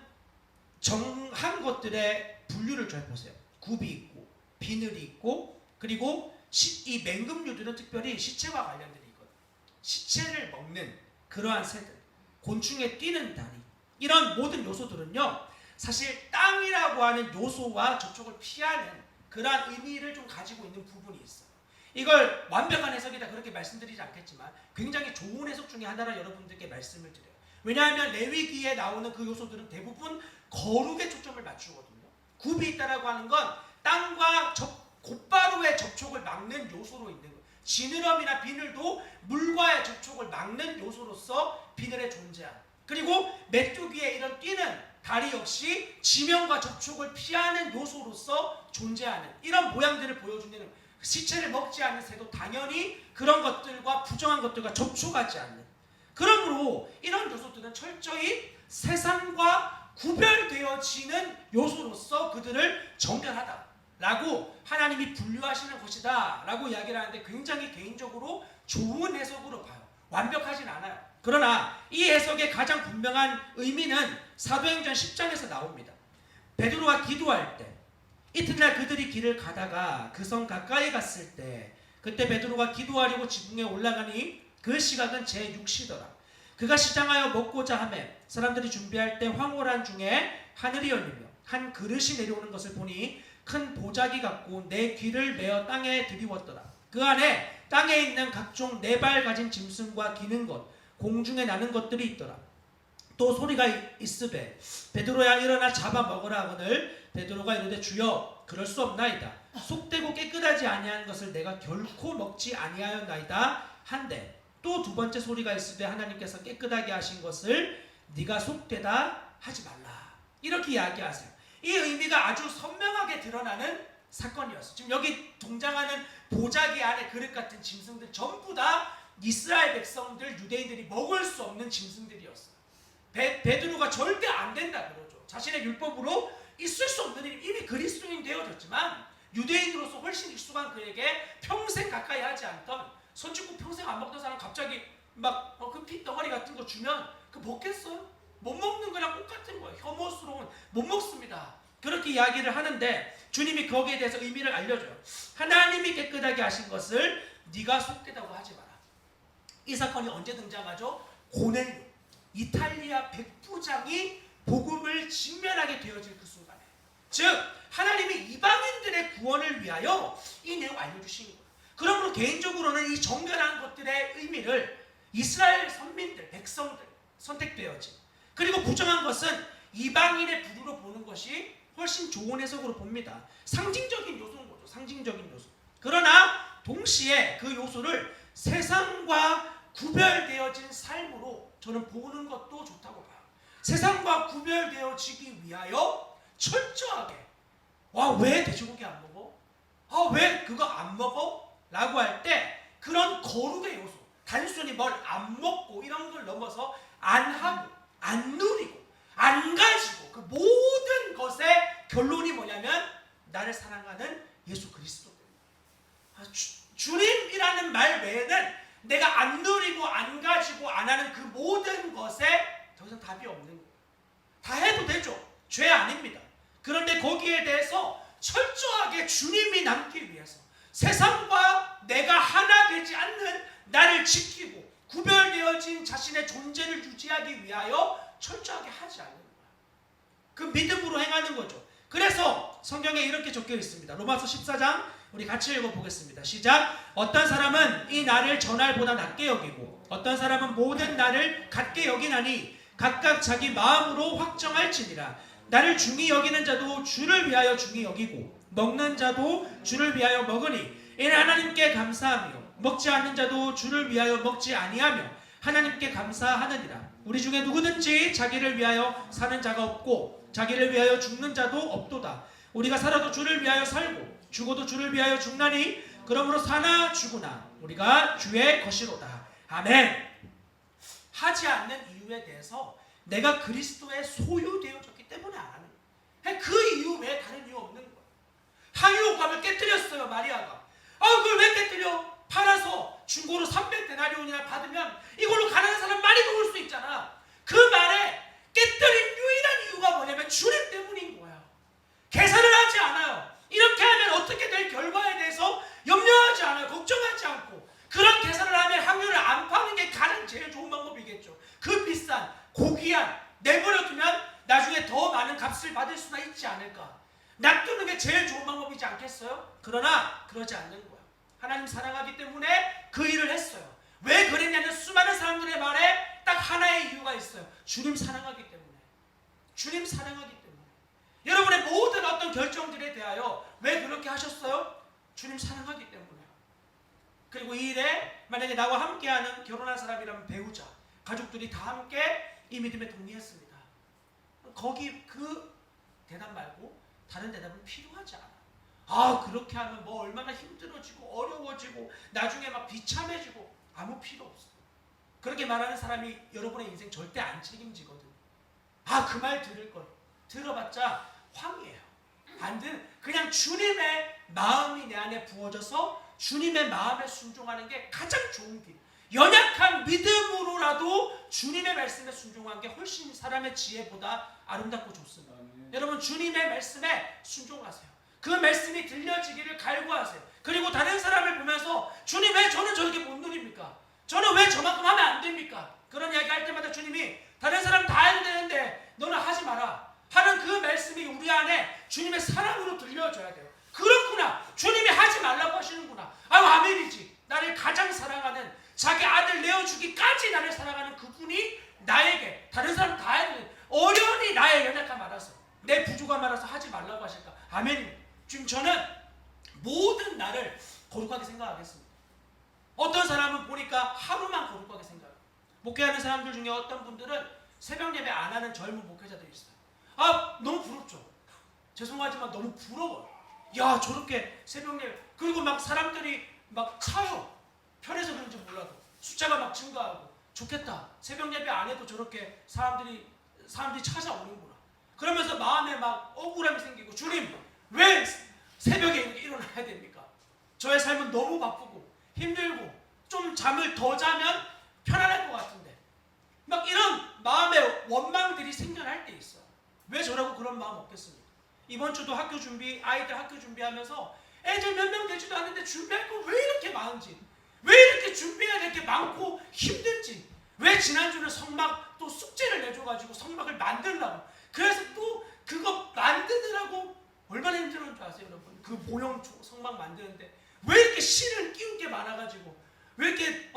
정한 것들의 분류를 잘 보세요. 굽이 있고 비늘이 있고, 그리고 이 맹금류들은 특별히 시체와 관련된 있거든요. 시체를 먹는 그러한 새들, 곤충에 뛰는 다리, 이런 모든 요소들은요, 사실 땅이라고 하는 요소와 접촉을 피하는 그러한 의미를 좀 가지고 있는 부분이 있어요. 이걸 완벽한 해석이다 그렇게 말씀드리지 않겠지만 굉장히 좋은 해석 중에 하나를 여러분들께 말씀을 드려요. 왜냐하면 레위기에 나오는 그 요소들은 대부분 거룩에 초점을 맞추거든요. 굽이 있다라고 하는 건 땅과 곧바로의 접촉을 막는 요소로 있는 거예요. 지느러미나 비늘도 물과의 접촉을 막는 요소로서 비늘에 존재한. 그리고 메뚜기의 이런 띠는 다리 역시 지면과 접촉을 피하는 요소로서 존재하는 이런 모양들을 보여주는, 시체를 먹지 않는 새도 당연히 그런 것들과 부정한 것들과 접촉하지 않는. 그러므로 이런 요소들은 철저히 세상과 구별되어지는 요소로서 그들을 정결하다라고 하나님이 분류하시는 것이다 라고 이야기를 하는데, 굉장히 개인적으로 좋은 해석으로 봐요. 완벽하진 않아요. 그러나 이 해석의 가장 분명한 의미는 사도행전 10장에서 나옵니다. 베드로가 기도할 때, 이튿날 그들이 길을 가다가 그 성 가까이 갔을 때, 그때 베드로가 기도하려고 지붕에 올라가니 그 시각은 제6시더라. 그가 시장하여 먹고자 하매 사람들이 준비할 때 황홀한 중에 하늘이 열리며 한 그릇이 내려오는 것을 보니 큰 보자기 같고 내 귀를 메어 땅에 들이웠더라. 그 안에 땅에 있는 각종 네 발 가진 짐승과 기는 것, 공중에 나는 것들이 있더라. 또 소리가 있으되 베드로야 일어나 잡아 먹으라 하거늘 베드로가 이르되 주여 그럴 수 없나이다. 속되고 깨끗하지 아니한 것을 내가 결코 먹지 아니하였나이다 한데, 또 두 번째 소리가 있으되 하나님께서 깨끗하게 하신 것을 네가 속되다 하지 말라. 이렇게 이야기하세요. 이 의미가 아주 선명하게 드러나는 사건이었어요. 지금 여기 등장하는 보자기 안에 그릇 같은 짐승들 전부 다 이스라엘 백성들, 유대인들이 먹을 수 없는 짐승들이었어요. 베드로가 절대 안 된다 그러죠. 자신의 율법으로 있을 수 없는 일이, 이미 그리스도인 되어졌지만 유대인으로서 훨씬 익숙한 그에게 평생 가까이 하지 않던, 손짓고 평생 안 먹던 사람 갑자기 막 그 핏덩어리 같은 거 주면 그 먹겠어요? 못 먹는 거랑 똑같은 거예요. 혐오스러운, 못 먹습니다. 그렇게 이야기를 하는데 주님이 거기에 대해서 의미를 알려줘요. 하나님이 깨끗하게 하신 것을 네가 속되다고 하지 마라. 이 사건이 언제 등장하죠? 고넬료, 이탈리아 백부장이 복음을 직면하게 되어질 그 순간에, 즉 하나님이 이방인들의 구원을 위하여 이 내용 알려주신 거예요. 그러므로 개인적으로는 이 정결한 것들의 의미를 이스라엘 선민들, 백성들 선택되어진, 그리고 부정한 것은 이방인의 부류로 보는 것이 훨씬 좋은 해석으로 봅니다. 상징적인 요소인 거죠. 상징적인 요소. 그러나 동시에 그 요소를 세상과 구별되어진 삶으로 저는 보는 것도 좋다고 봐요. 세상과 구별되어지기 위하여 철저하게, 왜 돼지고기 안 먹어? 왜 그거 안 먹어? 라고 할 때 그런 거룩의 요소, 단순히 뭘 안 먹고 이런 걸 넘어서 안 하고, 안 누리고, 안 가지고 그 모든 것의 결론이 뭐냐면 나를 사랑하는 예수 그리스도 때문에. 주님이라는 말 외에는 내가 안 누리고 안 가지고 안 하는 그 모든 것에 더 이상 답이 없는 거예요. 다 해도 되죠. 죄 아닙니다. 그런데 거기에 대해서 철저하게 주님이 남기 위해서 세상과 내가 하나 되지 않는 나를 지키고 구별되어진 자신의 존재를 유지하기 위하여 철저하게 하지 않는 거야. 그 믿음으로 행하는 거죠. 그래서 성경에 이렇게 적혀 있습니다. 로마서 14장 우리 같이 읽어보겠습니다. 시작. 어떤 사람은 이 날을 전날보다 낮게 여기고 어떤 사람은 모든 날을 같게 여기나니 각각 자기 마음으로 확정할지니라. 나를 중히 여기는 자도 주를 위하여 중히 여기고 먹는 자도 주를 위하여 먹으니 이는 하나님께 감사하며 먹지 않는 자도 주를 위하여 먹지 아니하며 하나님께 감사하느니라. 우리 중에 누구든지 자기를 위하여 사는 자가 없고 자기를 위하여 죽는 자도 없도다. 우리가 살아도 주를 위하여 살고 죽어도 주를 위하여 죽나니 그러므로 사나 죽으나 우리가 주의 것이로다. 아멘. 하지 않는 이유에 대해서 내가 그리스도의 소유되어졌기 때문에 안 하는 거예요. 그 이유 외에 다른 이유 없는 거예요. 항유옥합을 깨뜨렸어요, 마리아가. 그걸 왜 깨뜨려? 팔아서 중고로 300데나리온이나 받으면 이걸로 가난한 사람 많이 도울 수 있잖아. 그 말에 깨뜨린 유일한 이유가 뭐냐면 주님 때문인 거야. 계산을 하지 않아요. 이렇게 하면 어떻게 될 결과에 대해서 염려하지 않아요. 걱정하지 않고. 그런 계산을 하면 항유를 안 파는 게 가장 제일 좋은 방법이겠죠. 그 비싼 고귀한 내버려두면 나중에 더 많은 값을 받을 수나 있지 않을까. 놔두는 게 제일 좋은 방법이지 않겠어요? 그러나 그러지 않는 거예요. 하나님 사랑하기 때문에 그 일을 했어요. 왜 그랬냐면 수많은 사람들의 말에 딱 하나의 이유가 있어요. 주님 사랑하기 때문에. 주님 사랑하기 때문에. 여러분의 모든 어떤 결정들에 대하여 왜 그렇게 하셨어요? 주님 사랑하기 때문에. 그리고 이 일에 만약에 나와 함께하는 결혼한 사람이라면 배우자, 가족들이 다 함께 이 믿음에 동의했습니다. 거기 그 대답 말고 다른 대답은 필요하지 않아. 그렇게 하면 뭐 얼마나 힘들어지고 어려워지고 나중에 막 비참해지고 아무 필요 없어. 그렇게 말하는 사람이 여러분의 인생 절대 안 책임지거든. 그 말 들을 걸. 들어봤자 황이에요. 안 들. 그냥 주님의 마음이 내 안에 부어져서 주님의 마음에 순종하는 게 가장 좋은 길. 연약한 믿음으로라도 주님의 말씀에 순종하는 게 훨씬 사람의 지혜보다 아름답고 좋습니다. 여러분 주님의 말씀에 순종하세요. 그 말씀이 들려지기를 갈구하세요. 그리고 다른 사람을 보면서 주님 왜 저는 저렇게 못 누립니까? 저는 왜 저만큼 하면 안 됩니까? 그런 이야기 할 때마다 주님이 다른 사람 다 해도 되는데 너는 하지 마라 하는 그 말씀이 우리 안에 주님의 사랑으로 들려져야 돼요. 그렇구나. 주님이 하지 말라고 하시는구나. 아멘이지. 나를 가장 사랑하는 자기 아들 내어주기까지 나를 사랑하는 그분이 나에게 다른 사람 다 해도 되는데 어련히 나의 연약함 알아서 내 부족함 알아서 하지 말라고 하실까? 아멘입니다. 지금 저는 모든 날을 거룩하게 생각하겠습니다. 어떤 사람은 보니까 하루만 거룩하게 생각해요. 목회하는 사람들 중에 어떤 분들은 새벽 예배 안 하는 젊은 목회자들이 있어요. 너무 부럽죠. 죄송하지만 너무 부러워요. 야 저렇게 새벽 예배 그리고 막 사람들이 막 차요. 편해서 그런지 몰라도 숫자가 막 증가하고 좋겠다. 새벽 예배 안 해도 저렇게 사람들이 찾아오는구나. 그러면서 마음에 막 억울함이 생기고 주님 왜 새벽에 일어나야 됩니까? 저의 삶은 너무 바쁘고 힘들고 좀 잠을 더 자면 편안할 것 같은데 막 이런 마음의 원망들이 생겨날 때 있어요. 왜 저라고 그런 마음 없겠습니까? 이번 주도 학교 준비 아이들 학교 준비하면서 애들 몇 명 되지도 않는데 준비할 거 왜 이렇게 많은지 왜 이렇게 준비해야 될 게 많고 힘든지 왜 지난주는 성막 또 숙제를 내줘가지고 성막을 만들라고 그래서 또 그거 만드느라고 얼마나 힘들었는 줄 아세요 여러분? 그 모형 성막 만드는데 왜 이렇게 실을 끼운 게 많아가지고 왜 이렇게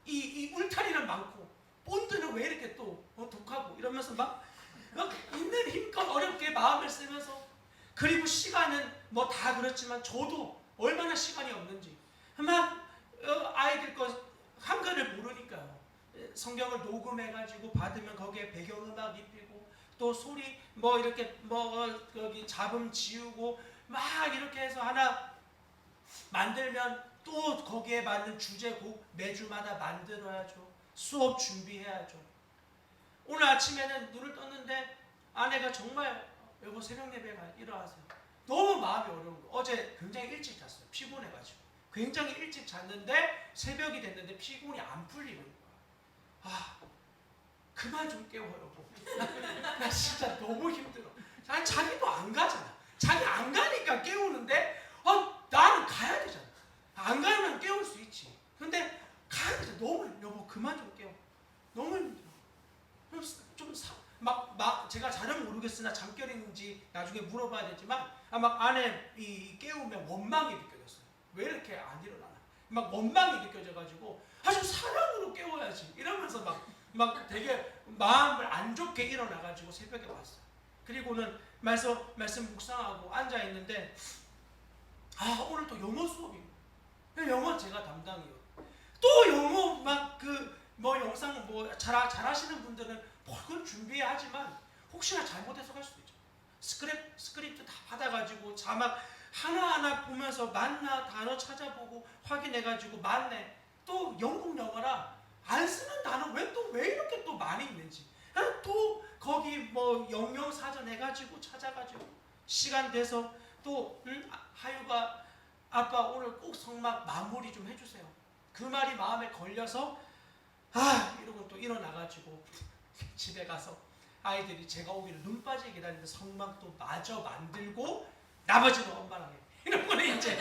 이 울타리는 많고 본드는 왜 이렇게 또 독하고 이러면서 막 있는 힘껏 어렵게 마음을 쓰면서 그리고 시간은 뭐 다 그렇지만 저도 얼마나 시간이 없는지 막 아이들 거 한글을 모르니까요. 성경을 녹음해가지고 받으면 거기에 배경음악 입히고 또 소리 뭐 이렇게 뭐 거기 잡음 지우고 막 이렇게 해서 하나 만들면 또 거기에 맞는 주제곡 매주마다 만들어야죠. 수업 준비해야죠. 오늘 아침에는 눈을 떴는데 아내가 정말 여보 새벽 예배가 일어나세요. 너무 마음이 어려운 거. 어제 굉장히 일찍 잤어요. 피곤해가지고. 굉장히 일찍 잤는데 새벽이 됐는데 피곤이 안 풀리는 거야. 그만 좀 깨워 여보. 나 진짜 너무 힘들어. 아니 자기도 안 가잖아. 자기 안 가니까 깨우는데 나는 가야 되잖아. 안 가면 깨울 수 있지. 근데 가야 되잖아. 너무 여보 그만 좀 깨워. 너무 힘들어. 막 제가 잘은 모르겠으나 잠결인지 나중에 물어봐야 되지만 막 안에 이 깨우면 원망이 느껴졌어요. 왜 이렇게 안 일어나나? 막 원망이 느껴져가지고 좀 사랑으로 깨워야지 이러면서 막 되게 마음을 안 좋게 일어나가지고 새벽에 왔어요. 그리고는 말씀 묵상하고 앉아 있는데 오늘 또 영어 수업입니다. 영어 제가 담당이에요. 또 영어 막 뭐 영상 뭐 잘하시는 분들은 그걸 준비해야 하지만 혹시나 잘못 해석할 수도 있죠. 스크립트 다 받아가지고 자막 하나하나 보면서 맞나 단어 찾아보고 확인해가지고 맞네. 또 영국 영어라 안 쓰는 단어 왜 이렇게 또 많이 있는지 또 거기 뭐 영영 사전 해가지고 찾아가지고 시간 돼서 또 하유가 아빠 오늘 꼭 성막 마무리 좀 해주세요. 그 말이 마음에 걸려서 이러고 또 일어나가지고 집에 가서 아이들이 제가 오기를 눈 빠지게 기다리는데 성막도 마저 만들고 나머지는 엄마랑 해. 이런 거는 이제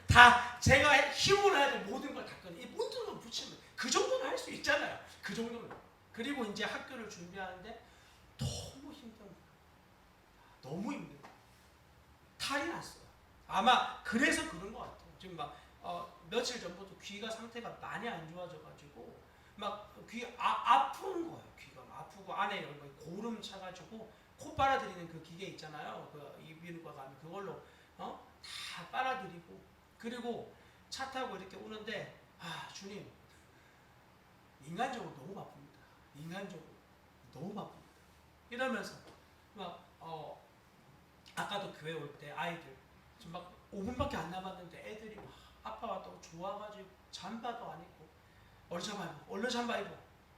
다 제가 힘으로 해야 될 모든 걸 다 이 모든 걸 붙이면 그 정도는 할 수 있잖아요. 그 정도는. 그리고 이제 학교를 준비하는데 너무 힘듭니다. 너무 힘들어요. 탈이 났어요. 아마 그래서 그런 것 같아요. 지금 막 며칠 전부터 귀가 상태가 많이 안 좋아져가지고 막 귀 아픈 거예요. 귀가 아프고 안에 고름 차가지고 코 빨아들이는 그 기계 있잖아요. 그 이비인후과 가면 그걸로 다 빨아들이고, 그리고 차 타고 이렇게 오는데 주님 인간적으로 너무 바쁩니다. 인간적으로 너무 바쁩니다. 이러면서 막 아까도 교회 올 때 아이들 지금 막 5분밖에 안 남았는데 애들이 막 아빠 왔다고 좋아가지고 잠바도 안 입고 얼른 잠바 입어.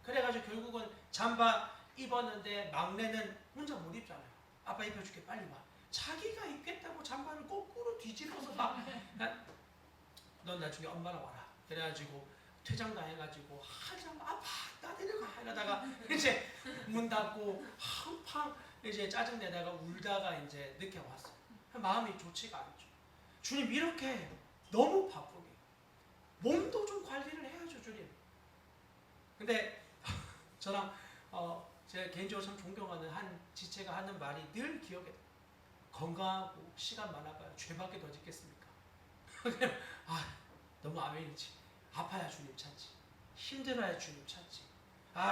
그래가지고 결국은 잠바 입었는데 막내는 혼자 못 입잖아요. 아빠 입혀줄게 빨리 와. 자기가 입겠다고 잠바를 거꾸로 뒤집어서 막 넌 나중에 엄마랑 와라. 그래가지고 퇴장 당해가지고 아빠 나 데려가 이러다가 이제 문 닫고 한팡 이제 짜증 내다가 울다가 이제 늦게 왔어요. 마음이 좋지가 않죠. 주님 이렇게 너무 바쁘게 몸도 좀 관리를 해야죠 주님. 근데 저랑 제가 개인적으로 참 존경하는 한 지체가 하는 말이 늘 기억에, 건강하고 시간 많아봐야 죄밖에 더 짓겠습니까? 너무 아멘이지. 아파야 주님 찾지, 힘들어야 주님 찾지.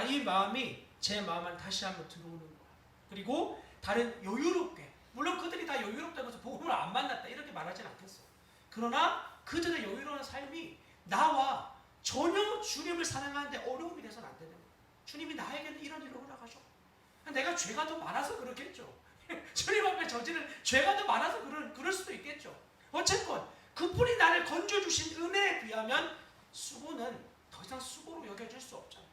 이 마음이 제 마음 안에 다시 한번 들어오는 거야. 그리고 다른 여유롭게, 물론 그들이 다 여유롭다고 해서 복음을 안 만났다 이렇게 말하진 않겠어. 그러나 그들의 여유로운 삶이 나와 전혀 주님을 사랑하는데 어려움이 돼서는 안 되는 거야. 주님이 나에게는 이런 일을 허락하셔. 내가 죄가 더 많아서 그렇겠죠. 주님 앞에 저지른 죄가 더 많아서 그럴 수도 있겠죠. 어쨌건 그분이 나를 건져주신 은혜에 비하면 수고는 더 이상 수고로 여겨질 수 없잖아요.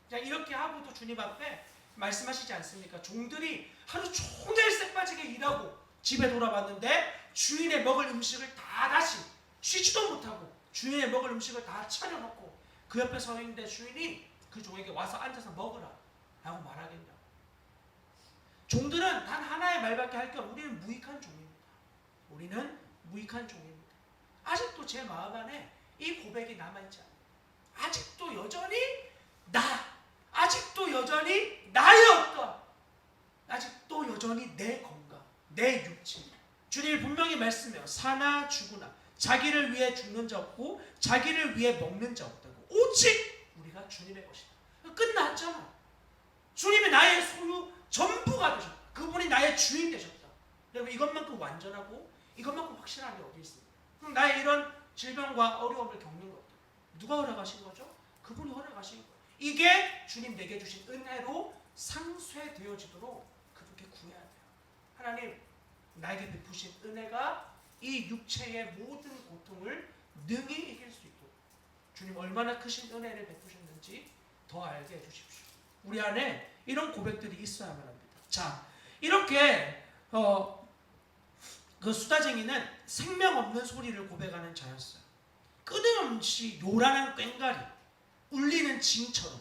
그냥 이렇게 하고도 주님 앞에 말씀하시지 않습니까? 종들이 하루 종일 쎄빠지게 일하고 집에 돌아왔는데 주인의 먹을 음식을 다 다시 쉬지도 못하고 주인의 먹을 음식을 다 차려놓고 그 옆에 서 있는데 주인이 그 종에게 와서 앉아서 먹으라 라고 말하겠냐고. 종들은 단 하나의 말밖에 할 게 없고 우리는 무익한 종입니다. 우리는 무익한 종입니다. 아직도 제 마음 안에 이 고백이 남아있지 않아요. 아직도 여전히 아직도 여전히 나의 어떤, 아직도 여전히 내 건강, 내 육체. 주님이 분명히 말씀해요. 사나 죽으나 자기를 위해 죽는 자 없고 자기를 위해 먹는 자 없다고. 오직 우리가 주님의 것이다. 끝났잖아. 주님이 나의 소유 전부가 되셨다. 그분이 나의 주인 되셨다. 여러분 이것만큼 완전하고 이것만큼 확실한 게 어디 있습니까? 그럼 나의 이런 질병과 어려움을 겪는 것들 누가 허락하신 거죠? 그분이 허락하신 거예요. 이게 주님 내게 주신 은혜로 상쇄되어지도록 그분께 구해야 돼요. 하나님 나에게 베푸신 은혜가 이 육체의 모든 고통을 능히 이길 수 있도록 주님 얼마나 크신 은혜를 베푸셨는지 더 알게 해주십시오. 우리 안에 이런 고백들이 있어야만 합니다. 자, 이렇게 그 수다쟁이는 생명 없는 소리를 고백하는 자였어요. 끊임없이 요란한 꽹과리, 울리는 징처럼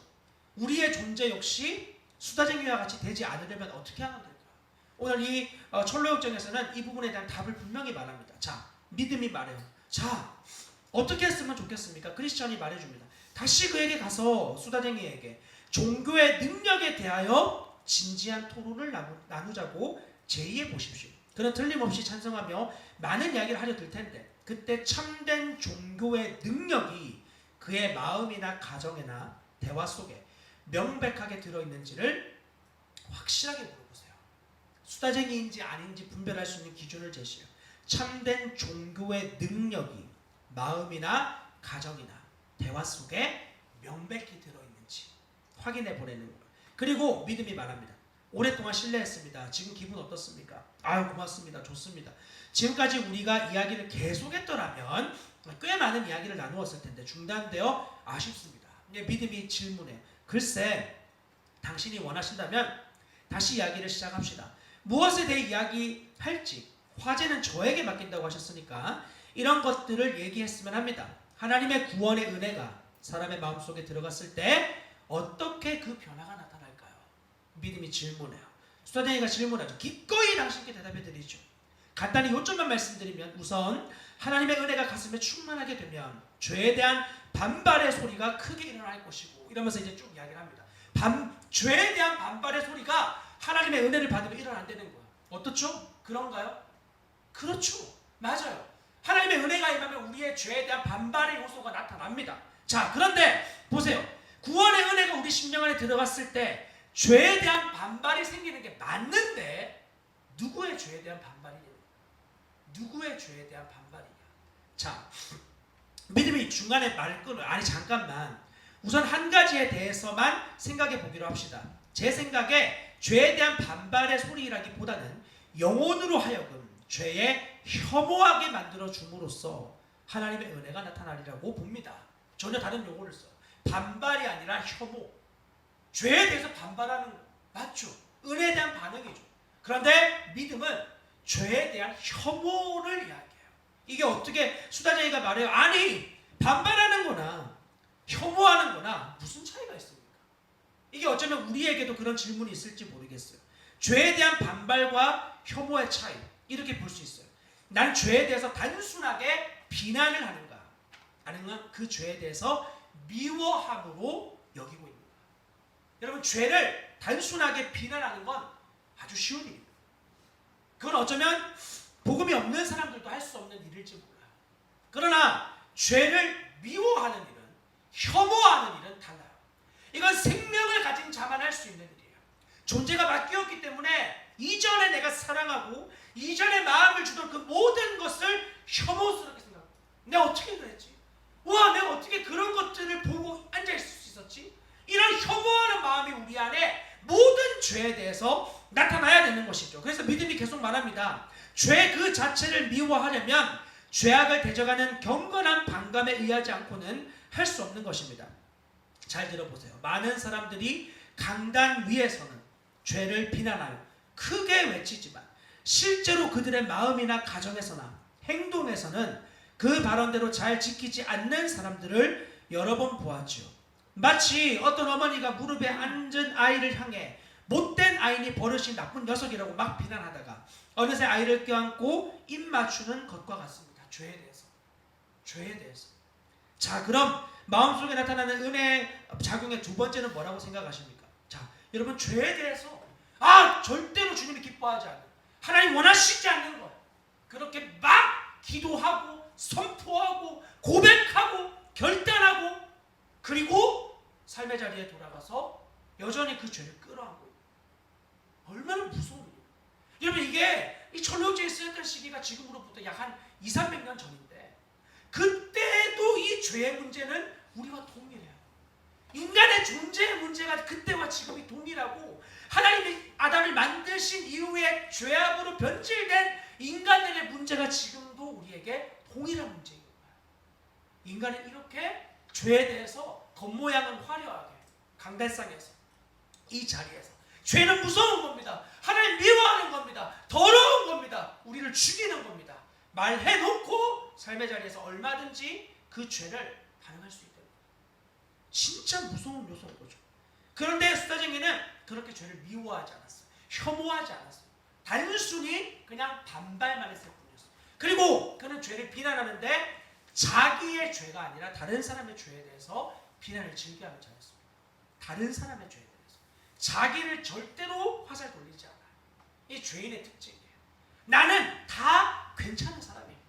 우리의 존재 역시 수다쟁이와 같이 되지 않으려면 어떻게 하면 될까요? 오늘 이 철로역정에서는 이 부분에 대한 답을 분명히 말합니다. 자, 믿음이 말해요. 자, 어떻게 했으면 좋겠습니까? 크리스천이 말해줍니다. 다시 그에게 가서 수다쟁이에게 종교의 능력에 대하여 진지한 토론을 나누자고 제의해 보십시오. 그는 틀림없이 찬성하며 많은 이야기를 하려 들 텐데 그때 참된 종교의 능력이 그의 마음이나 가정이나 대화 속에 명백하게 들어있는지를 확실하게 물어보세요. 수다쟁이인지 아닌지 분별할 수 있는 기준을 제시해요. 참된 종교의 능력이 마음이나 가정이나 대화 속에 명백히 들어있는지 확인해 보내는 거예요. 그리고 믿음이 말합니다. 오랫동안 신뢰했습니다. 지금 기분 어떻습니까? 아유 고맙습니다. 좋습니다. 지금까지 우리가 이야기를 계속했더라면 꽤 많은 이야기를 나누었을 텐데 중단되어 아쉽습니다. 믿음이 질문해요. 글쎄 당신이 원하신다면 다시 이야기를 시작합시다. 무엇에 대해 이야기할지 화제는 저에게 맡긴다고 하셨으니까 이런 것들을 얘기했으면 합니다. 하나님의 구원의 은혜가 사람의 마음속에 들어갔을 때 어떻게 그 변화가 나타날까요? 믿음이 질문해요. 수다쟁이가 질문하죠. 기꺼이 당신께 대답해 드리죠. 간단히 요점만 말씀드리면 우선 하나님의 은혜가 가슴에 충만하게 되면 죄에 대한 반발의 소리가 크게 일어날 것이고 이러면서 이제 쭉 이야기를 합니다. 죄에 대한 반발의 소리가 하나님의 은혜를 받으면 일어난다는 거예요. 어떻죠? 그런가요? 그렇죠. 맞아요. 하나님의 은혜가 임하면 우리의 죄에 대한 반발의 요소가 나타납니다. 자, 그런데 보세요. 구원의 우리 심령 안에 들어갔을 때 죄에 대한 반발이 생기는 게 맞는데 누구의 죄에 대한 반발이냐? 누구의 죄에 대한 반발이냐? 자, 믿음이 중간에 말 끊어요. 아니 잠깐만. 우선 한 가지에 대해서만 생각해 보기로 합시다. 제 생각에 죄에 대한 반발의 소리라기보다는 영혼으로 하여금 죄에 혐오하게 만들어 줌으로써 하나님의 은혜가 나타나리라고 봅니다. 전혀 다른 용어를 써요. 반발이 아니라 혐오. 죄에 대해서 반발하는 거 맞죠? 은혜에 대한 반응이죠. 그런데 믿음은 죄에 대한 혐오를 이야기해요. 이게 어떻게 수다쟁이가 말해요? 아니 반발하는 거나 혐오하는 거나 무슨 차이가 있습니까? 이게 어쩌면 우리에게도 그런 질문이 있을지 모르겠어요. 죄에 대한 반발과 혐오의 차이 이렇게 볼 수 있어요. 난 죄에 대해서 단순하게 비난을 하는가 아니면 그 죄에 대해서 미워함으로 여기고 있는가. 여러분 죄를 단순하게 비난하는 건 아주 쉬운 일입니다. 그건 어쩌면 복음이 없는 사람들도 할 수 없는 일일지 몰라요. 그러나 죄를 미워하는 일은 혐오하는 일은 달라요. 이건 생명을 가진 자만 할 수 있는 일이에요. 존재가 바뀌었기 때문에 이전에 내가 사랑하고 이전에 마음을 주던 그 모든 것을 혐오스럽게 생각하고 내가 어떻게 그랬지? 와 내가 어떻게 그런 것들을 보고 앉아있을 수 있었지? 이런 혐오하는 마음이 우리 안에 모든 죄에 대해서 나타나야 되는 것이죠. 그래서 믿음이 계속 말합니다. 죄 그 자체를 미워하려면 죄악을 대적하는 경건한 반감에 의하지 않고는 할 수 없는 것입니다. 잘 들어보세요. 많은 사람들이 강단 위에서는 죄를 비난하여 크게 외치지만 실제로 그들의 마음이나 가정에서나 행동에서는 그 발언대로 잘 지키지 않는 사람들을 여러 번 보았지요. 마치 어떤 어머니가 무릎에 앉은 아이를 향해 못된 아이니 버릇이 나쁜 녀석이라고 막 비난하다가 어느새 아이를 껴안고 입 맞추는 것과 같습니다. 죄에 대해서. 죄에 대해서. 자, 그럼 마음속에 나타나는 은혜 작용의 두 번째는 뭐라고 생각하십니까? 자, 여러분 죄에 대해서 절대로 주님이 기뻐하지 않는, 하나님 원하시지 않는 것, 그렇게 막 기도하고 선포하고 고백하고 결단하고 그리고 삶의 자리에 돌아가서 여전히 그 죄를 끌어안고 있는, 얼마나 무서운 일이에요. 여러분 이게 이 천국제에 쓰였던 시기가 지금으로부터 약 한 200~300년 전인데 그때도 이 죄의 문제는 우리와 동일해요. 인간의 존재의 문제가 그때와 지금이 동일하고 하나님이 아담을 만드신 이후에 죄악으로 변질된 인간들의 문제가 지금도 우리에게 동일한 문제인 거예요. 인간은 이렇게 죄에 대해서 겉모양은 화려하게 강단상에서 이 자리에서 죄는 무서운 겁니다. 하나님 미워하는 겁니다. 더러운 겁니다. 우리를 죽이는 겁니다. 말해놓고 삶의 자리에서 얼마든지 그 죄를 반응할 수 있다. 진짜 무서운 요소인 거죠. 그런데 수다쟁이는 그렇게 죄를 미워하지 않았어요. 혐오하지 않았어요. 단순히 그냥 반발만 했을 뿐이었어요. 그리고 그는 죄를 비난하는데 자기의 죄가 아니라 다른 사람의 죄에 대해서 비난을 즐겨하는 자였습니다. 다른 사람의 죄에 대해서. 자기를 절대로 화살 돌리지 않아요. 이 죄인의 특징이에요. 나는 다 괜찮은 사람이에요.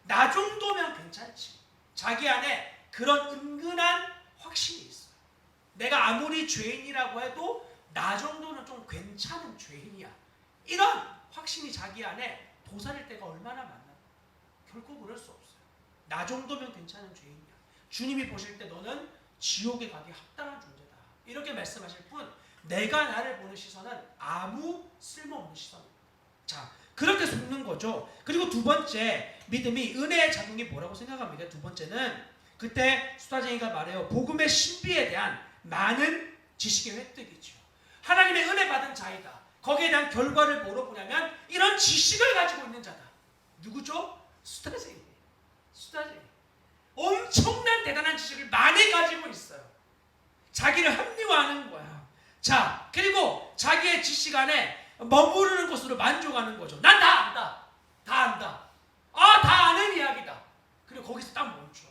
나 정도면 괜찮지. 자기 안에 그런 은근한 확신이 있어요. 내가 아무리 죄인이라고 해도 나 정도는 좀 괜찮은 죄인이야. 이런 확신이 자기 안에 도사릴 때가 얼마나 많나. 결코 그럴 수 없어요. 나 정도면 괜찮은 죄인이야. 주님이 보실 때 너는 지옥에 가기 합당한 존재다. 이렇게 말씀하실 뿐 내가 나를 보는 시선은 아무 쓸모없는 시선입니다. 자, 그렇게 속는 거죠. 그리고 두 번째 믿음이 은혜의 작용이 뭐라고 생각합니다. 두 번째는 그때 수다쟁이가 말해요. 복음의 신비에 대한 많은 지식의 획득이죠. 하나님의 은혜 받은 자이다. 거기에 대한 결과를 뭐로 보냐면 이런 지식을 가지고 있는 자다. 누구죠? 수다쟁이. 수다쟁이. 엄청난 대단한 지식을 많이 가지고 있어요. 자기를 합리화하는 거야. 자, 그리고 자기의 지식 안에 머무르는 것으로 만족하는 거죠. 난 다 안다. 다 안다. 다 아는 이야기다. 그리고 거기서 딱 멈춰.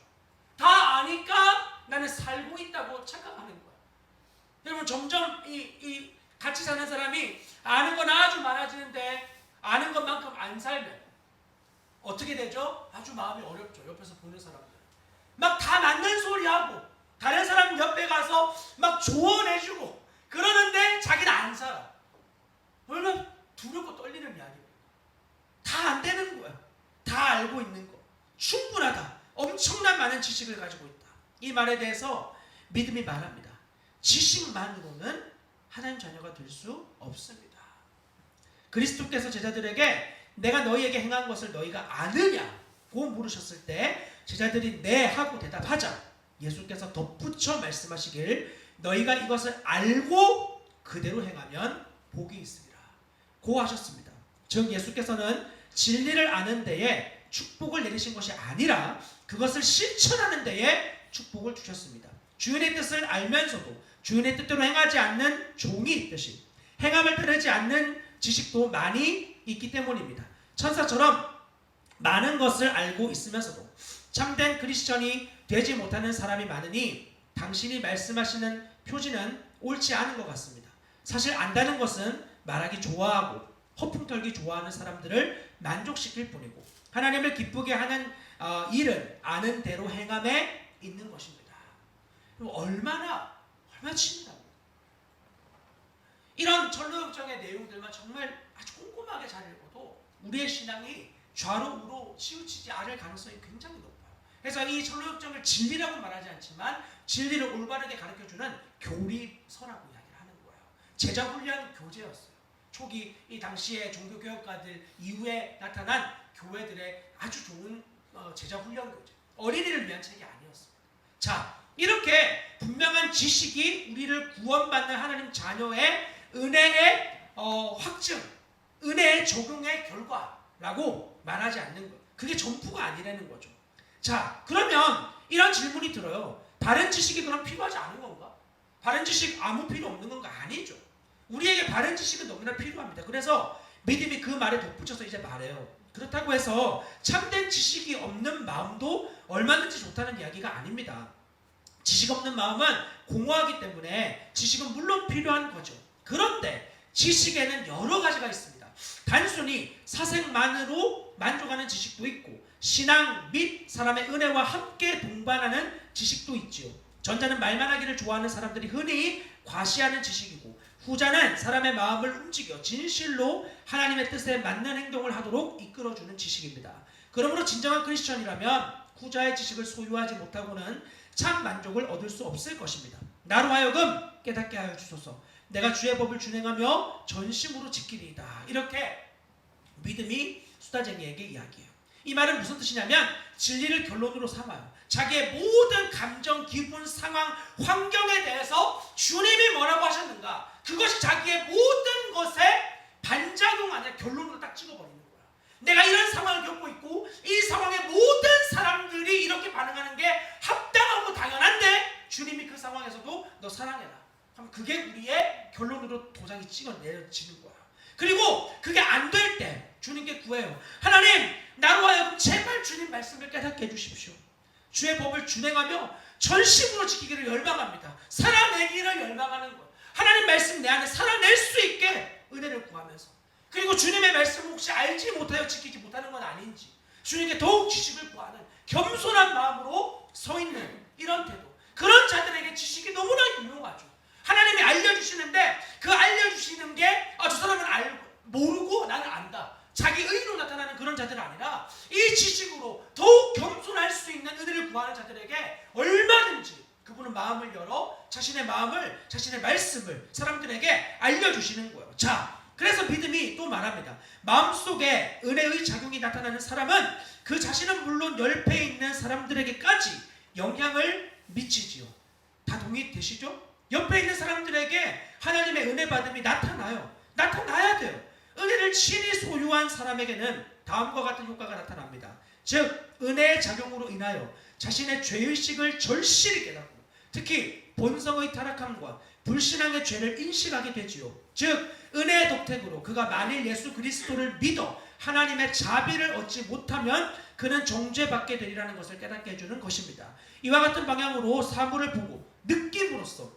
다 아니까 나는 살고 있다고 착각하는 거야. 여러분 점점 이 같이 사는 사람이 아는 건 아주 많아지는데 아는 것만큼 안 살면 어떻게 되죠? 아주 마음이 어렵죠. 옆에서 보는 사람들. 막 다 맞는 소리 하고 다른 사람 옆에 가서 막 조언해 지식을 가지고 있다. 이 말에 대해서 믿음이 말합니다. 지식만으로는 하나님 자녀가 될 수 없습니다. 그리스도께서 제자들에게 내가 너희에게 행한 것을 너희가 아느냐고 물으셨을 때 제자들이 네 하고 대답하자 예수께서 덧붙여 말씀하시길 너희가 이것을 알고 그대로 행하면 복이 있으리라 고 하셨습니다. 즉 예수께서는 진리를 아는 데에 축복을 내리신 것이 아니라 그것을 실천하는 데에 축복을 주셨습니다. 주인의 뜻을 알면서도 주인의 뜻대로 행하지 않는 종이 있듯이 행함을 따르지 않는 지식도 많이 있기 때문입니다. 천사처럼 많은 것을 알고 있으면서도 참된 크리스천이 되지 못하는 사람이 많으니 당신이 말씀하시는 표지는 옳지 않은 것 같습니다. 사실 안다는 것은 말하기 좋아하고 허풍 털기 좋아하는 사람들을 만족시킬 뿐이고 하나님을 기쁘게 하는 일은 아는 대로 행함에 있는 것입니다. 얼마나 치밀하고 이런 전도역정의 내용들만 정말 아주 꼼꼼하게 잘 읽어도 우리의 신앙이 좌로 우로 치우치지 않을 가능성이 굉장히 높아요. 그래서 이 전도역정을 진리라고 말하지 않지만 진리를 올바르게 가르쳐주는 교리서라고 이야기를 하는 거예요. 제자훈련 교재였어요. 초기 이 당시의 종교개혁가들 이후에 나타난 교회들의 아주 좋은 제자훈련 교재. 어린이를 위한 책이 아니었습니다. 자, 이렇게 분명한 지식이 우리를 구원받는 하나님 자녀의 은혜의 확증, 은혜의 적용의 결과라고 말하지 않는 거예요. 그게 전부가 아니라는 거죠. 자, 그러면 이런 질문이 들어요. 바른 지식이 그럼 필요하지 않은 건가? 바른 지식 아무 필요 없는 건가? 아니죠. 우리에게 바른 지식은 너무나 필요합니다. 그래서 믿음이 그 말에 덧붙여서 이제 말해요. 그렇다고 해서 참된 지식이 없는 마음도 얼마든지 좋다는 이야기가 아닙니다. 지식 없는 마음은 공허하기 때문에 지식은 물론 필요한 거죠. 그런데 지식에는 여러 가지가 있습니다. 단순히 사색만으로 만족하는 지식도 있고 신앙 및 사람의 은혜와 함께 동반하는 지식도 있지요. 전자는 말만 하기를 좋아하는 사람들이 흔히 과시하는 지식이고 후자는 사람의 마음을 움직여 진실로 하나님의 뜻에 맞는 행동을 하도록 이끌어주는 지식입니다. 그러므로 진정한 크리스천이라면 후자의 지식을 소유하지 못하고는 참 만족을 얻을 수 없을 것입니다. 나로 하여금 깨닫게 하여 주소서. 내가 주의 법을 준행하며 전심으로 지키리이다. 이렇게 믿음이 수다쟁이에게 이야기해요. 이 말은 무슨 뜻이냐면 진리를 결론으로 삼아요. 자기의 모든 감정, 기분, 상황, 환경에 대해서 주님이 뭐라고 하셨는가 그것이 자기의 모든 것에 반작용 아니라 결론으로 딱 찍어버리는 거야. 내가 이런 상황을 겪고 있고 이 상황에 모든 사람들이 이렇게 반응하는 게 합당하고 당연한데 주님이 그 상황에서도 너 사랑해라. 그럼 그게 우리의 결론으로 도장이 찍어 내려지는 거야. 그리고 그게 안 될 때 주님께 구해요. 하나님 나로 하여금 제발 주님 말씀을 깨닫게 해주십시오. 주의 법을 준행하며 전심으로 지키기를 열망합니다. 살아내기를 열망하는 것. 하나님 말씀 내 안에 살아낼 수 있게 은혜를 구하면서 그리고 주님의 말씀을 혹시 알지 못하여 지키지 못하는 건 아닌지 주님께 더욱 지식을 구하는 겸손한 마음으로 서 있는 이런 태도. 그런 자들에게 지식이 너무나 유용하죠. 하나님이 알려주시는데 그 알려주시는 게 저 사람은 모르고 나는 안다. 자기 의로 나타나는 그런 자들은 아니라 이 지식으로 더욱 겸손할 수 있는 은혜를 구하는 자들에게 얼마든지 그분은 마음을 열어 자신의 마음을 자신의 말씀을 사람들에게 알려주시는 거예요. 자, 그래서 믿음이 또 말합니다. 마음속에 은혜의 작용이 나타나는 사람은 그 자신은 물론 옆에 있는 사람들에게까지 영향을 미치지요. 다 동의되시죠? 옆에 있는 사람들에게 하나님의 은혜 받음이 나타나요. 나타나야 돼요. 은혜를 친히 소유한 사람에게는 다음과 같은 효과가 나타납니다. 즉 은혜의 작용으로 인하여 자신의 죄의식을 절실히 깨닫고 특히 본성의 타락함과 불신앙의 죄를 인식하게 되지요. 즉 은혜의 덕택으로 그가 만일 예수 그리스도를 믿어 하나님의 자비를 얻지 못하면 그는 정죄받게 되리라는 것을 깨닫게 해주는 것입니다. 이와 같은 방향으로 사물을 보고 느낌으로써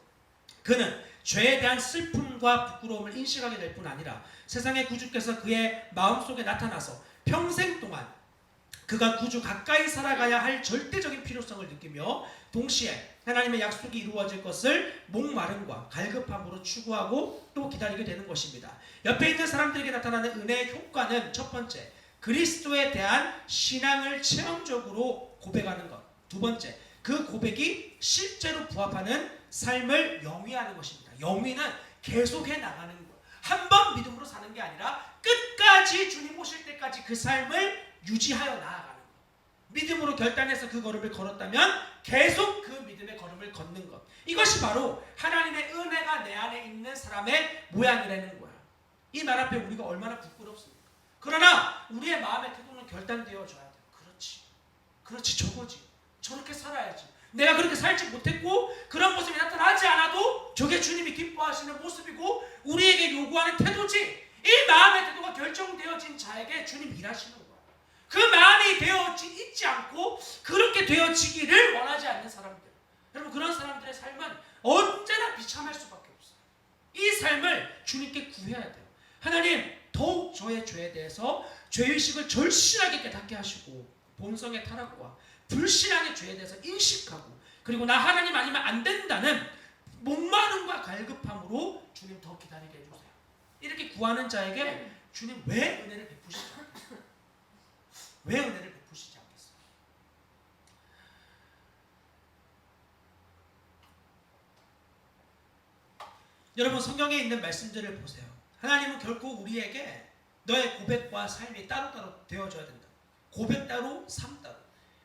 그는 죄에 대한 슬픔과 부끄러움을 인식하게 될 뿐 아니라 세상의 구주께서 그의 마음속에 나타나서 평생 동안 그가 구주 가까이 살아가야 할 절대적인 필요성을 느끼며 동시에 하나님의 약속이 이루어질 것을 목마름과 갈급함으로 추구하고 또 기다리게 되는 것입니다. 옆에 있는 사람들에게 나타나는 은혜의 효과는 첫 번째, 그리스도에 대한 신앙을 체험적으로 고백하는 것. 두 번째, 그 고백이 실제로 부합하는 삶을 영위하는 것입니다. 영위는 계속해 나가는 거예요. 한 번 믿음으로 사는 게 아니라 끝까지 주님 오실 때까지 그 삶을 유지하여 나아가는 거예요. 믿음으로 결단해서 그 걸음을 걸었다면 계속 그 믿음의 걸음을 걷는 것. 이것이 바로 하나님의 은혜가 내 안에 있는 사람의 모양이라는 거야. 이 말 앞에 우리가 얼마나 부끄럽습니까? 그러나 우리의 마음의 태도는 결단되어져야 돼요. 그렇지 저거지. 저렇게 살아야지. 내가 그렇게 살지 못했고 그런 모습이 나타나지 않아도 저게 주님이 기뻐하시는 모습이고 우리에게 요구하는 태도지. 이 마음의 태도가 결정되어진 자에게 주님 일하시는 거야. 그 마음이 있지 않고 그렇게 되어지기를 원하지 않는 사람들. 여러분 그런 사람들의 삶은 언제나 비참할 수밖에 없어요. 이 삶을 주님께 구해야 돼요. 하나님 더욱 저의 죄에 대해서 죄의식을 절실하게 깨닫게 하시고 본성의 타락과 불신앙의 죄에 대해서 인식하고 그리고 나 하나님 아니면 안 된다는 목마름과 갈급함으로 주님 더 기다리게 해주세요. 이렇게 구하는 자에게 주님 왜 은혜를 베푸시지 않겠어요? 왜 은혜를 베푸시지 않겠어요? 여러분 성경에 있는 말씀들을 보세요. 하나님은 결코 우리에게 너의 고백과 삶이 따로따로 되어져야 된다. 고백 따로, 삶 따로.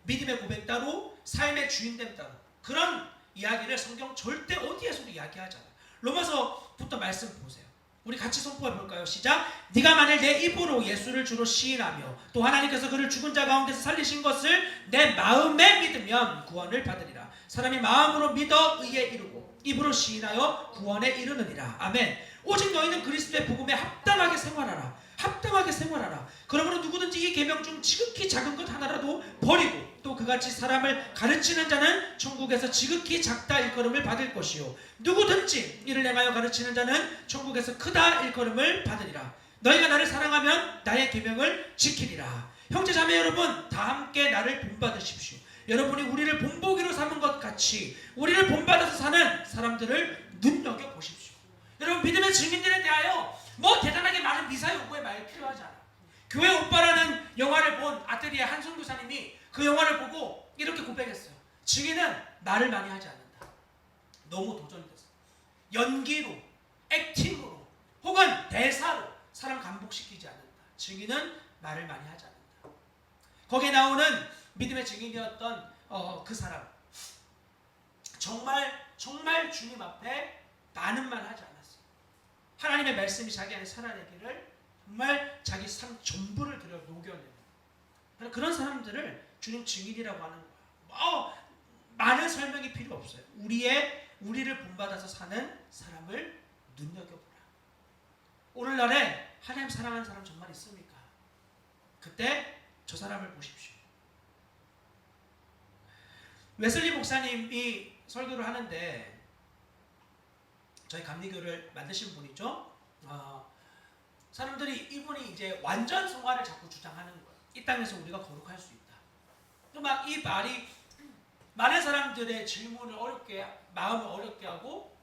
믿음의 고백 따로, 삶의 주인됨 따로. 그런 이야기를 성경 절대 어디에서도 이야기하지 않아요. 로마서부터 말씀 보세요. 우리 같이 선포해 볼까요? 시작. 네가 만일 내 입으로 예수를 주로 시인하며 또 하나님께서 그를 죽은 자 가운데서 살리신 것을 내 마음에 믿으면 구원을 받으리라. 사람이 마음으로 믿어 의에 이르고 입으로 시인하여 구원에 이르느니라. 아멘. 오직 너희는 그리스도의 복음에 합당하게 생활하라. 합당하게 생활하라. 그러므로 누구든지 이 계명 중 지극히 작은 것 하나라도 버리고 또 그같이 사람을 가르치는 자는 천국에서 지극히 작다 일컬음을 받을 것이요 누구든지 이를 행하여 가르치는 자는 천국에서 크다 일컬음을 받으리라. 너희가 나를 사랑하면 나의 계명을 지키리라. 형제 자매 여러분 다 함께 나를 본받으십시오. 여러분이 우리를 본보기로 삼은 것 같이 우리를 본받아서 사는 사람들을 눈여겨보십시오. 여러분 믿음의 증인들에 대하여 뭐 대단하게 많은 미사 요구의 말이 필요하지 않아요. 교회 오빠라는 영화를 본 아들리의 한순교사님이 그 영화를 보고 이렇게 고백했어요. 증인은 말을 많이 하지 않는다. 너무 도전이 됐어요. 연기로, 액팅으로 혹은 대사로 사람 감복시키지 않는다. 증인은 말을 많이 하지 않는다. 거기에 나오는 믿음의 증인이었던 그 사람 정말 주님 앞에 많은 말 하지 않았어요. 하나님의 말씀이 자기 안에 살아내기를 정말 자기 삶 전부를 들여 녹여내는 그런 사람들을 주님 증인이라고 하는 거예요. 많은 설명이 필요 없어요. 우리를 본받아서 사는 사람을 눈여겨보라. 오늘날에 하나님 사랑하는 사람 정말 있습니까? 그때 저 사람을 보십시오. 웨슬리 목사님이 설교를 하는데 저희 감리교를 만드신 분이죠. 사람들이 이분이 이제 완전 성화를 자꾸 주장하는 거예요. 이 땅에서 우리가 거룩할 수 있다. 막 이 말이 많은 사람들의 질문을 마음을 어렵게 하고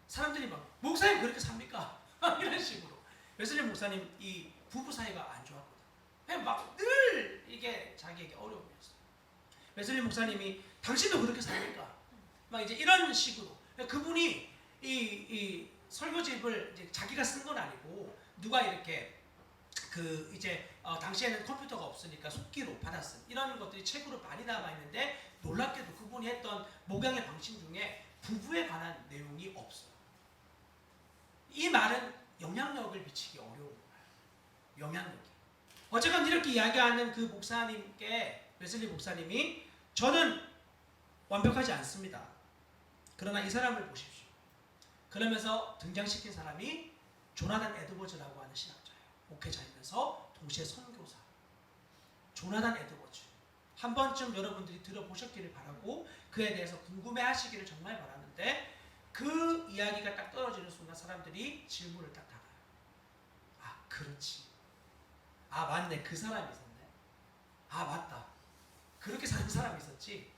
사람들이 막 목사님 그렇게 삽니까? 이런 식으로. 웨슬리 목사님 이 부부 사이가 안 좋았거든. 그냥 막 늘 이게 자기에게 어려움이었어요. 웨슬리 목사님이 당신도 그렇게 삽니까? 막 이제 이런 식으로. 그분이 이 설교집을 이제 자기가 쓴 건 아니고 누가 이렇게 당시에는 컴퓨터가 없으니까 속기로 받았어요. 이런 것들이 책으로 많이 남아 있는데 놀랍게도 그분이 했던 목양의 방침 중에 부부에 관한 내용이 없어요. 이 말은 영향력을 미치기 어려운 거예요. 영향력이. 어쨌건 이렇게 이야기하는 그 목사님께 웨슬리 목사님이 저는 완벽하지 않습니다. 그러나 이 사람을 보십시오. 그러면서 등장시킨 사람이 조나단 에드워즈라고 하는 신학자예요. 목회자이면서 동시에 선교사. 조나단 에드워즈. 한 번쯤 여러분들이 들어보셨기를 바라고 그에 대해서 궁금해하시기를 정말 바라는데 그 이야기가 딱 떨어지는 순간 사람들이 질문을 딱 담아요. 아 그렇지. 아 맞네. 그 사람이 있었네. 아 맞다. 그렇게 사는 사람이 있었지.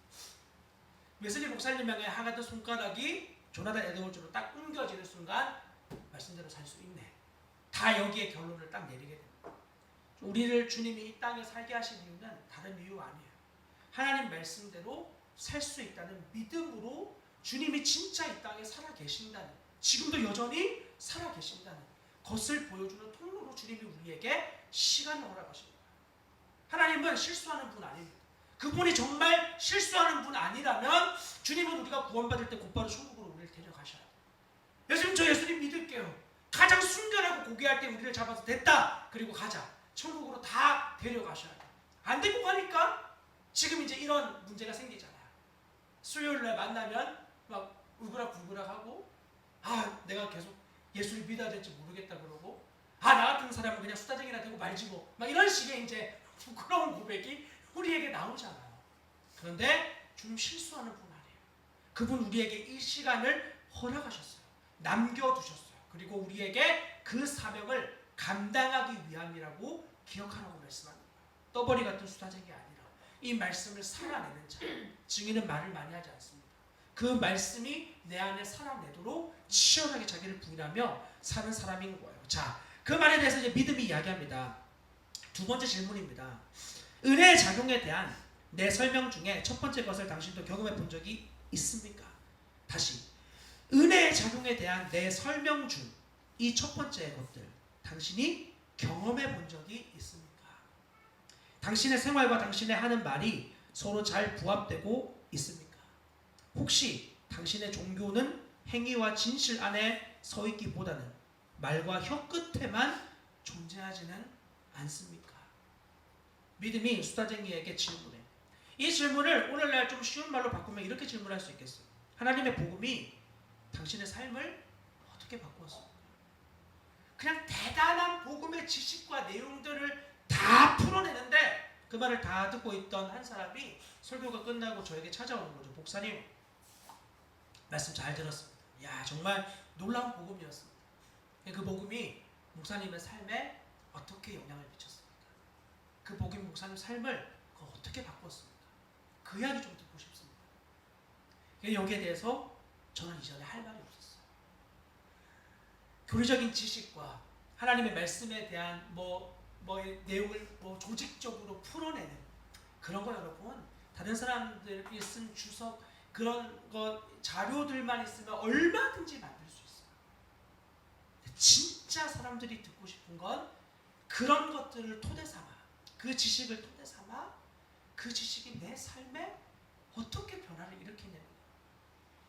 웨슬리 목사님에게 향하던 손가락이 조나단 에드워즈로 딱 옮겨지는 순간 말씀대로 살 수 있네. 다 여기에 결론을 딱 내리게 됩니다. 우리를 주님이 이 땅에 살게 하신 이유는 다른 이유 아니에요. 하나님 말씀대로 살 수 있다는 믿음으로 주님이 진짜 이 땅에 살아 계신다는, 지금도 여전히 살아 계신다는 것을 보여주는 통로로 주님이 우리에게 시간을 허락하십니다. 하나님은 실수하는 분 아닙니다. 그분이 정말 실수하는 분 아니라면 주님은 우리가 구원받을 때 곧바로 천국으로 우리를 데려가셔야 돼요. 예수님, 저 예수님 믿을게요. 가장 순결하고 고귀할 때 우리를 잡아서 됐다, 그리고 가자, 천국으로 다 데려가셔야 돼요. 안 되고 가니까 지금 이제 이런 문제가 생기잖아요. 수요일날 만나면 막 울그락불그락하고, 내가 계속 예수를 믿어야 될지 모르겠다 그러고, 나 같은 사람은 그냥 수다쟁이나 되고 말지 뭐, 막 이런 식의 이제 부끄러운 고백이 우리에게 나오잖아요. 그런데 주님 실수하는 분 아니에요. 그분 우리에게 이 시간을 허락하셨어요. 남겨두셨어요. 그리고 우리에게 그 사명을 감당하기 위함이라고 기억하라고 말씀합니다. 떠벌이 같은 수다쟁이 아니라 이 말씀을 살아내는 자, 증인은 말을 많이 하지 않습니다. 그 말씀이 내 안에 살아내도록 치열하게 자기를 부인하며 사는 사람인 거예요. 자, 그 말에 대해서 이제 믿음이 이야기합니다. 두 번째 질문입니다. 은혜의 작용에 대한 내 설명 중에 첫 번째 것을 당신도 경험해 본 적이 있습니까? 다시, 은혜의 작용에 대한 내 설명 중 이 첫 번째 것들 당신이 경험해 본 적이 있습니까? 당신의 생활과 당신의 하는 말이 서로 잘 부합되고 있습니까? 혹시 당신의 종교는 행위와 진실 안에 서 있기보다는 말과 혀 끝에만 존재하지는 않습니까? 믿음이 수다쟁이에게 질문해. 이 질문을 오늘날 좀 쉬운 말로 바꾸면 이렇게 질문할 수 있겠어요. 하나님의 복음이 당신의 삶을 어떻게 바꾸었습니까? 그냥 대단한 복음의 지식과 내용들을 다 풀어내는데 그 말을 다 듣고 있던 한 사람이 설교가 끝나고 저에게 찾아오는 거죠. 목사님, 말씀 잘 들었습니다. 야, 정말 놀라운 복음이었습니다. 그 복음이 목사님의 삶에 어떻게 영향을 미쳤습니까? 그 복음 목사님 삶을 어떻게 바꿨습니까? 그 이야기 좀 듣고 싶습니다. 여기에 대해서 저는 이전에 할 말이 없었어요. 교리적인 지식과 하나님의 말씀에 대한 내용을 조직적으로 풀어내는 그런 거, 여러분, 다른 사람들이 쓴 주석 그런 거 자료들만 있으면 얼마든지 만들 수 있어요. 진짜 사람들이 듣고 싶은 건 그런 것들을 토대 삼아, 그 지식을 토대 삼아 그 지식이 내 삶에 어떻게 변화를 일으키냐는 거예요.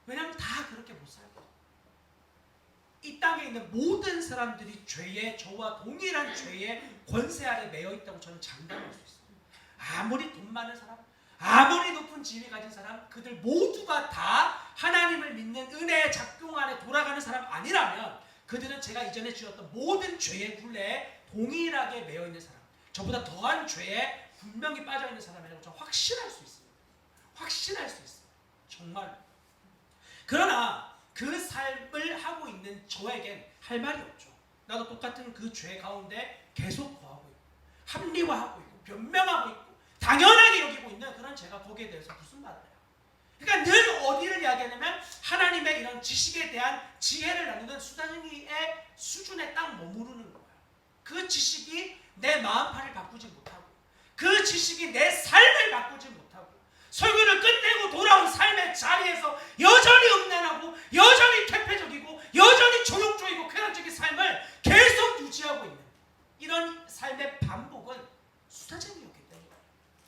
왜냐하면 다 그렇게 못 살거든요. 이 땅에 있는 모든 사람들이 저와 동일한 죄의 권세 아래 매여 있다고 저는 장담할 수 있어요. 아무리 돈 많은 사람, 아무리 높은 지위 가진 사람, 그들 모두가 다 하나님을 믿는 은혜의 작용 안에 돌아가는 사람 아니라면 그들은 제가 이전에 지었던 모든 죄의 굴레에 동일하게 매여 있는 사람, 저보다 더한 죄에 분명히 빠져 있는 사람이라고 저는 확신할 수 있습니다. 확신할 수 있어요. 정말. 그러나 그 삶을 하고 있는 저에겐 할 말이 없죠. 나도 똑같은 그 죄 가운데 계속 거하고 있고 합리화하고 있고 변명하고 있고 당연하게 여기고 있는 그런 제가 거기에 대해서 무슨 말을 해요. 그러니까 늘 어디를 이야기하냐면 하나님의 이런 지식에 대한 지혜를 나누는 수다쟁이의 수준에 딱 머무르는 거예요. 그 지식이 내 마음판을 바꾸지 못하고 그 지식이 내 삶을 바꾸지 못하고 설교를 끝내고 돌아온 삶의 자리에서 여전히 음란하고 여전히 퇴폐적이고 여전히 조용조이고 쾌락적인 삶을 계속 유지하고 있는 이런 삶의 반복은 수다쟁이였기 때문이에요.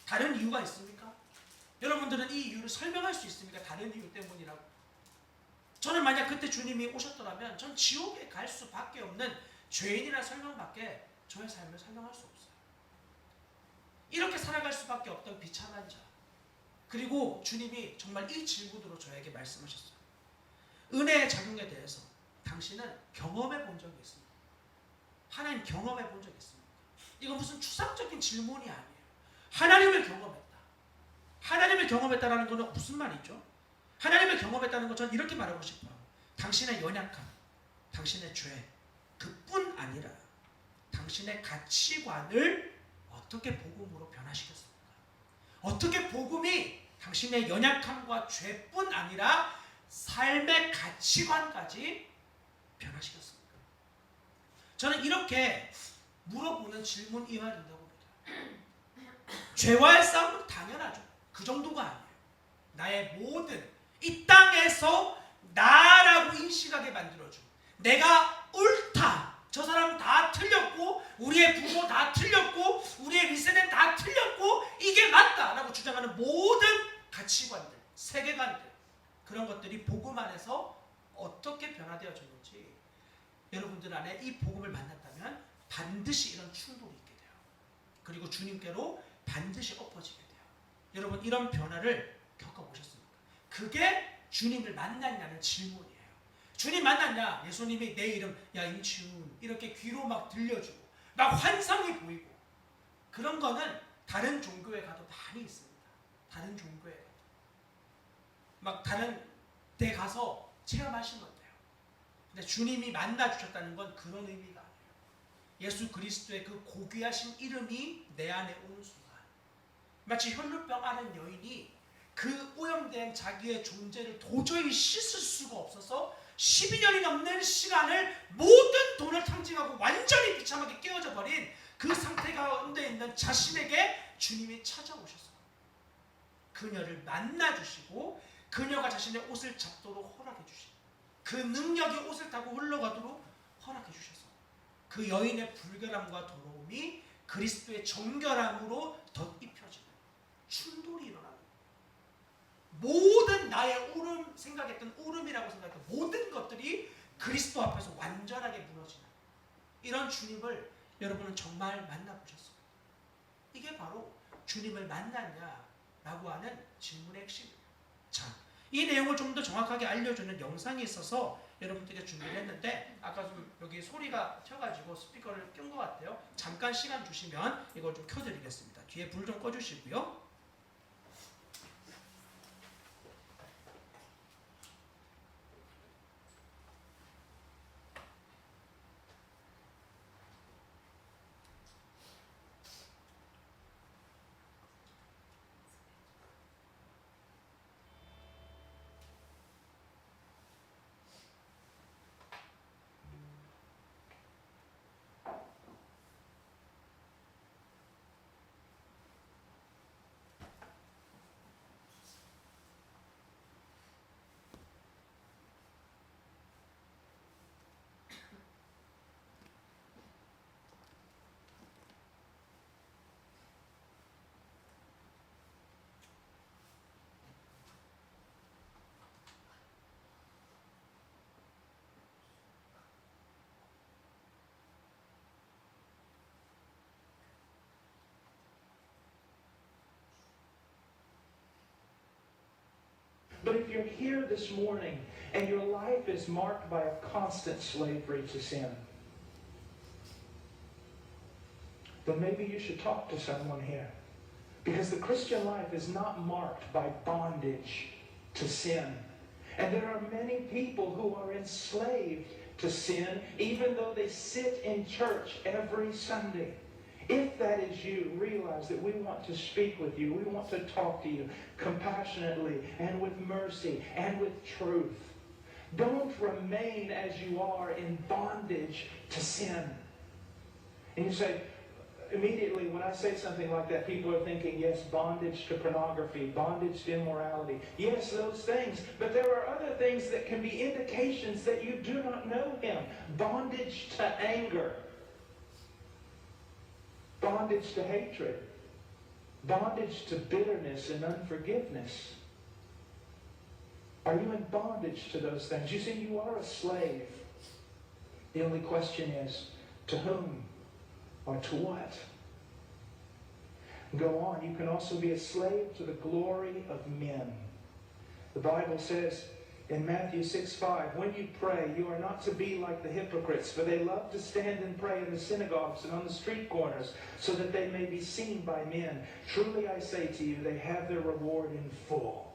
다른 이유가 있습니까? 여러분들은 이 이유를 설명할 수 있습니까? 다른 이유 때문이라고. 저는 만약 그때 주님이 오셨더라면 전 지옥에 갈 수밖에 없는 죄인이라는 설명밖에 저의 삶을 설명할 수 없어요. 이렇게 살아갈 수밖에 없던 비참한 자, 그리고 주님이 정말 이 질문으로 저에게 말씀하셨어요. 은혜의 작용에 대해서 당신은 경험해 본 적이 있습니까? 하나님 경험해 본 적이 있습니까? 이거 무슨 추상적인 질문이 아니에요. 하나님을 경험했다. 하나님을 경험했다라는 것은 무슨 말이죠? 하나님을 경험했다는 것 저는 이렇게 말하고 싶어요. 당신의 연약함, 당신의 죄, 그뿐 아니라 당신의 가치관을 어떻게 복음으로 변화시켰습니까? 어떻게 복음이 당신의 연약함과 죄뿐 아니라 삶의 가치관까지 변화시켰습니까? 저는 이렇게 물어보는 질문 이해가 된다고 봅니다. 죄와의 싸움은 당연하죠. 그 정도가 아니에요. 나의 모든 이 땅에서 나라고 인식하게 만들어주고 내가 옳다. 저 사람 다 틀렸고 우리의 부모 다 틀렸고 우리의 위세는 다 틀렸고 이게 맞다라고 주장하는 모든 가치관들, 세계관들 그런 것들이 복음 안에서 어떻게 변화되어졌는지 여러분들 안에 이 복음을 만났다면 반드시 이런 충돌이 있게 돼요. 그리고 주님께로 반드시 엎어지게 돼요. 여러분 이런 변화를 겪어보셨습니까? 그게 주님을 만났냐는 질문이에요. 주님 만났냐? 예수님이 내 이름 야 임치훈 이렇게 귀로 막 들려주고 막 환상이 보이고 그런 거는 다른 종교에 가도 많이 있습니다. 다른 종교에 가도 막 다른 데 가서 체험하신 건데요. 근데 주님이 만나주셨다는 건 그런 의미가 아니에요. 예수 그리스도의 그 고귀하신 이름이 내 안에 오는 순간 마치 혈루병 앓은 여인이 그 오염된 자기의 존재를 도저히 씻을 수가 없어서 12년이 넘는 시간을 모든 돈을 탕진하고 완전히 비참하게 깨어져 버린 그 상태 가운데 있는 자신에게 주님이 찾아오셨어요. 그녀를 만나주시고 그녀가 자신의 옷을 잡도록 허락해 주시고 그 능력이 옷을 타고 흘러가도록 허락해 주셔서 그 여인의 불결함과 더러움이 그리스도의 정결함으로 덧입혀지는 충돌이 일어나는 모든 나의 오름 생각했던 오름이라고 생각했던 모든 것들이 그리스도 앞에서 완전하게 무너지는 이런 주님을 여러분은 정말 만나보셨어요? 이게 바로 주님을 만났냐라고 하는 질문의 핵심입니다. 자, 이 내용을 좀 더 정확하게 알려주는 영상이 있어서 여러분들께 준비를 했는데 아까 좀 여기 소리가 켜가지고 스피커를 끈 것 같아요. 잠깐 시간 주시면 이걸 좀 켜드리겠습니다. 뒤에 불 좀 꺼주시고요. But if you're here this morning and your life is marked by a constant slavery to sin, then maybe you should talk to someone here. Because the Christian life is not marked by bondage to sin. And there are many people who are enslaved to sin, even though they sit in church every Sunday. If that is you, realize that we want to speak with you. We want to talk to you compassionately and with mercy and with truth. Don't remain as you are in bondage to sin. And you say, immediately when I say something like that, people are thinking, yes, bondage to pornography, bondage to immorality. Yes, those things. But there are other things that can be indications that you do not know Him. Bondage to anger. Bondage to hatred. Bondage to bitterness and unforgiveness. Are you in bondage to those things? You see, you are a slave. The only question is, to whom or to what? Go on. You can also be a slave to the glory of men. The Bible says in Matthew 6:5, when you pray, you are not to be like the hypocrites, for they love to stand and pray in the synagogues and on the street corners, so that they may be seen by men. Truly I say to you, they have their reward in full.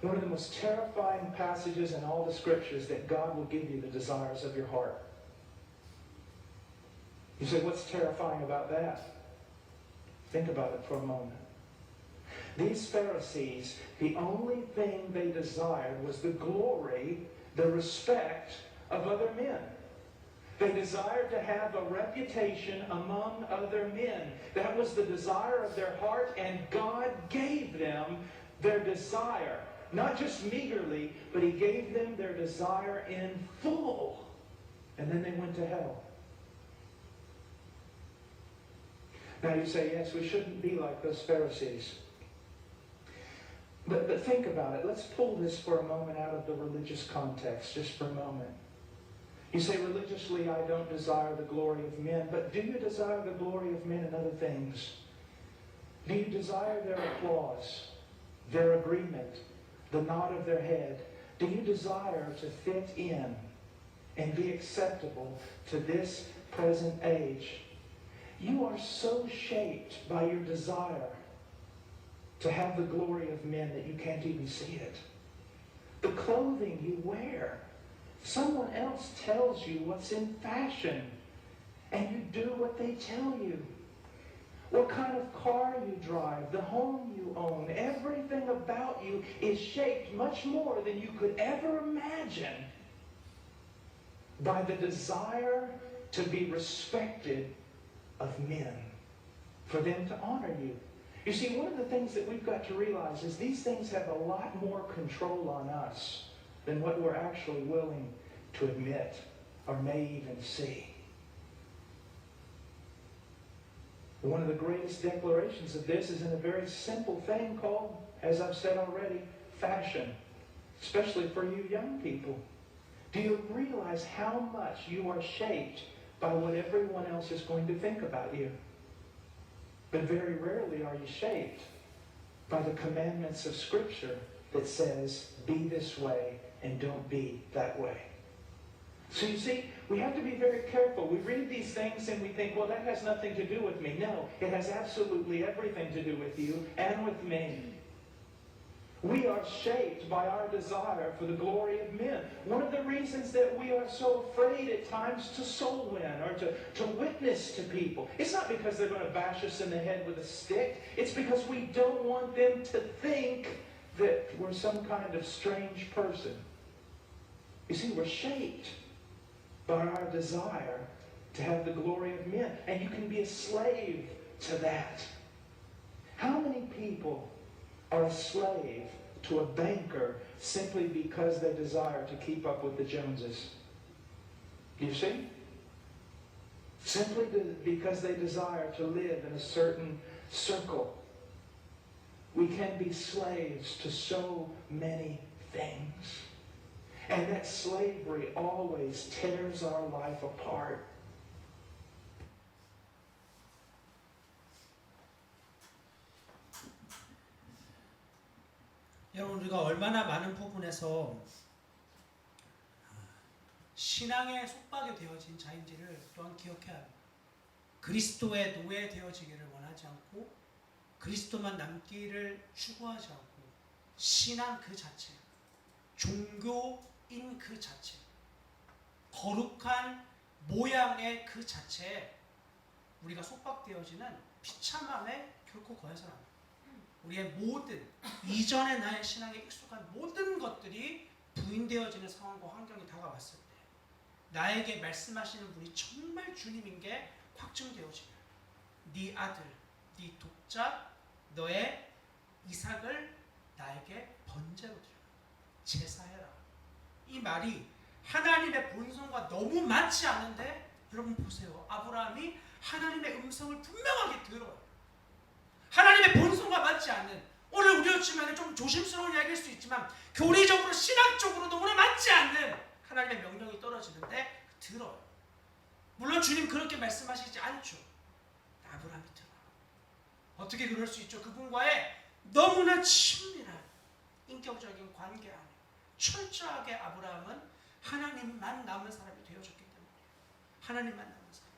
One of the most terrifying passages in all the scriptures, that God will give you the desires of your heart. You say, what's terrifying about that? Think about it for a moment. These Pharisees, the only thing they desired was the glory, the respect of other men. They desired to have a reputation among other men. That was the desire of their heart, and God gave them their desire, not just meagerly, but He gave them their desire in full. And then they went to hell. Now you say, yes, we shouldn't be like those Pharisees. But think about it. Let's pull this for a moment out of the religious context, just for a moment. You say, religiously, I don't desire the glory of men. But do you desire the glory of men in other things? Do you desire their applause, their agreement, the nod of their head? Do you desire to fit in and be acceptable to this present age? You are so shaped by your desire to have the glory of men that you can't even see it. The clothing you wear, someone else tells you what's in fashion, and you do what they tell you. What kind of car you drive, the home you own, everything about you is shaped much more than you could ever imagine by the desire to be respected of men, for them to honor you. You see, one of the things that we've got to realize is these things have a lot more control on us than what we're actually willing to admit or may even see. One of the greatest declarations of this is in a very simple thing called, as I've said already, fashion, especially for you young people. Do you realize how much you are shaped by what everyone else is going to think about you? But very rarely are you shaped by the commandments of Scripture that says, be this way and don't be that way. So you see, we have to be very careful. We read these things and we think, well, that has nothing to do with me. No, it has absolutely everything to do with you and with me. We are shaped by our desire for the glory of men. One of the reasons that we are so afraid at times to soul win or to witness to people, it's not because they're going to bash us in the head with a stick. It's because we don't want them to think that we're some kind of strange person. You see, we're shaped by our desire to have the glory of men. And you can be a slave to that. How many people are a slave to a banker simply because they desire to keep up with the Joneses? Do you see? Simply because they desire to live in a certain circle. We can be slaves to so many things. And that slavery always tears our life apart. 여러분, 우리가 얼마나 많은 부분에서 신앙에 속박이 되어진 자인지를 또한 기억해야 합니다. 그리스도의 노예되어지기를 원하지 않고 그리스도만 남기를 추구하지 않고 신앙 그 자체, 종교인 그 자체, 거룩한 모양의 그 자체에 우리가 속박되어지는 비참함에 결코 거해서는 안 됩니다. 우리의 모든 이전의 나의 신앙에 익숙한 모든 것들이 부인되어지는 상황과 환경이 다가왔을 때 나에게 말씀하시는 분이 정말 주님인 게 확증되어지면 네 아들, 네 독자, 너의 이삭을 나에게 번제로 드려 제사해라. 이 말이 하나님의 본성과 너무 맞지 않은데 여러분 보세요. 아브라함이 하나님의 음성을 분명하게 들어요. 하나님의 본성과 맞지 않는, 오늘 우리로 치면 좀 조심스러운 이야기일 수 있지만 교리적으로 신학적으로 너무나 맞지 않는 하나님의 명령이 떨어지는데 들어요. 물론 주님 그렇게 말씀하시지 않죠. 아브라함이 들어요. 어떻게 그럴 수 있죠? 그분과의 너무나 친밀한 인격적인 관계 안에 철저하게 아브라함은 하나님만 남은 사람이 되어졌기 때문에 하나님만 남은 사람.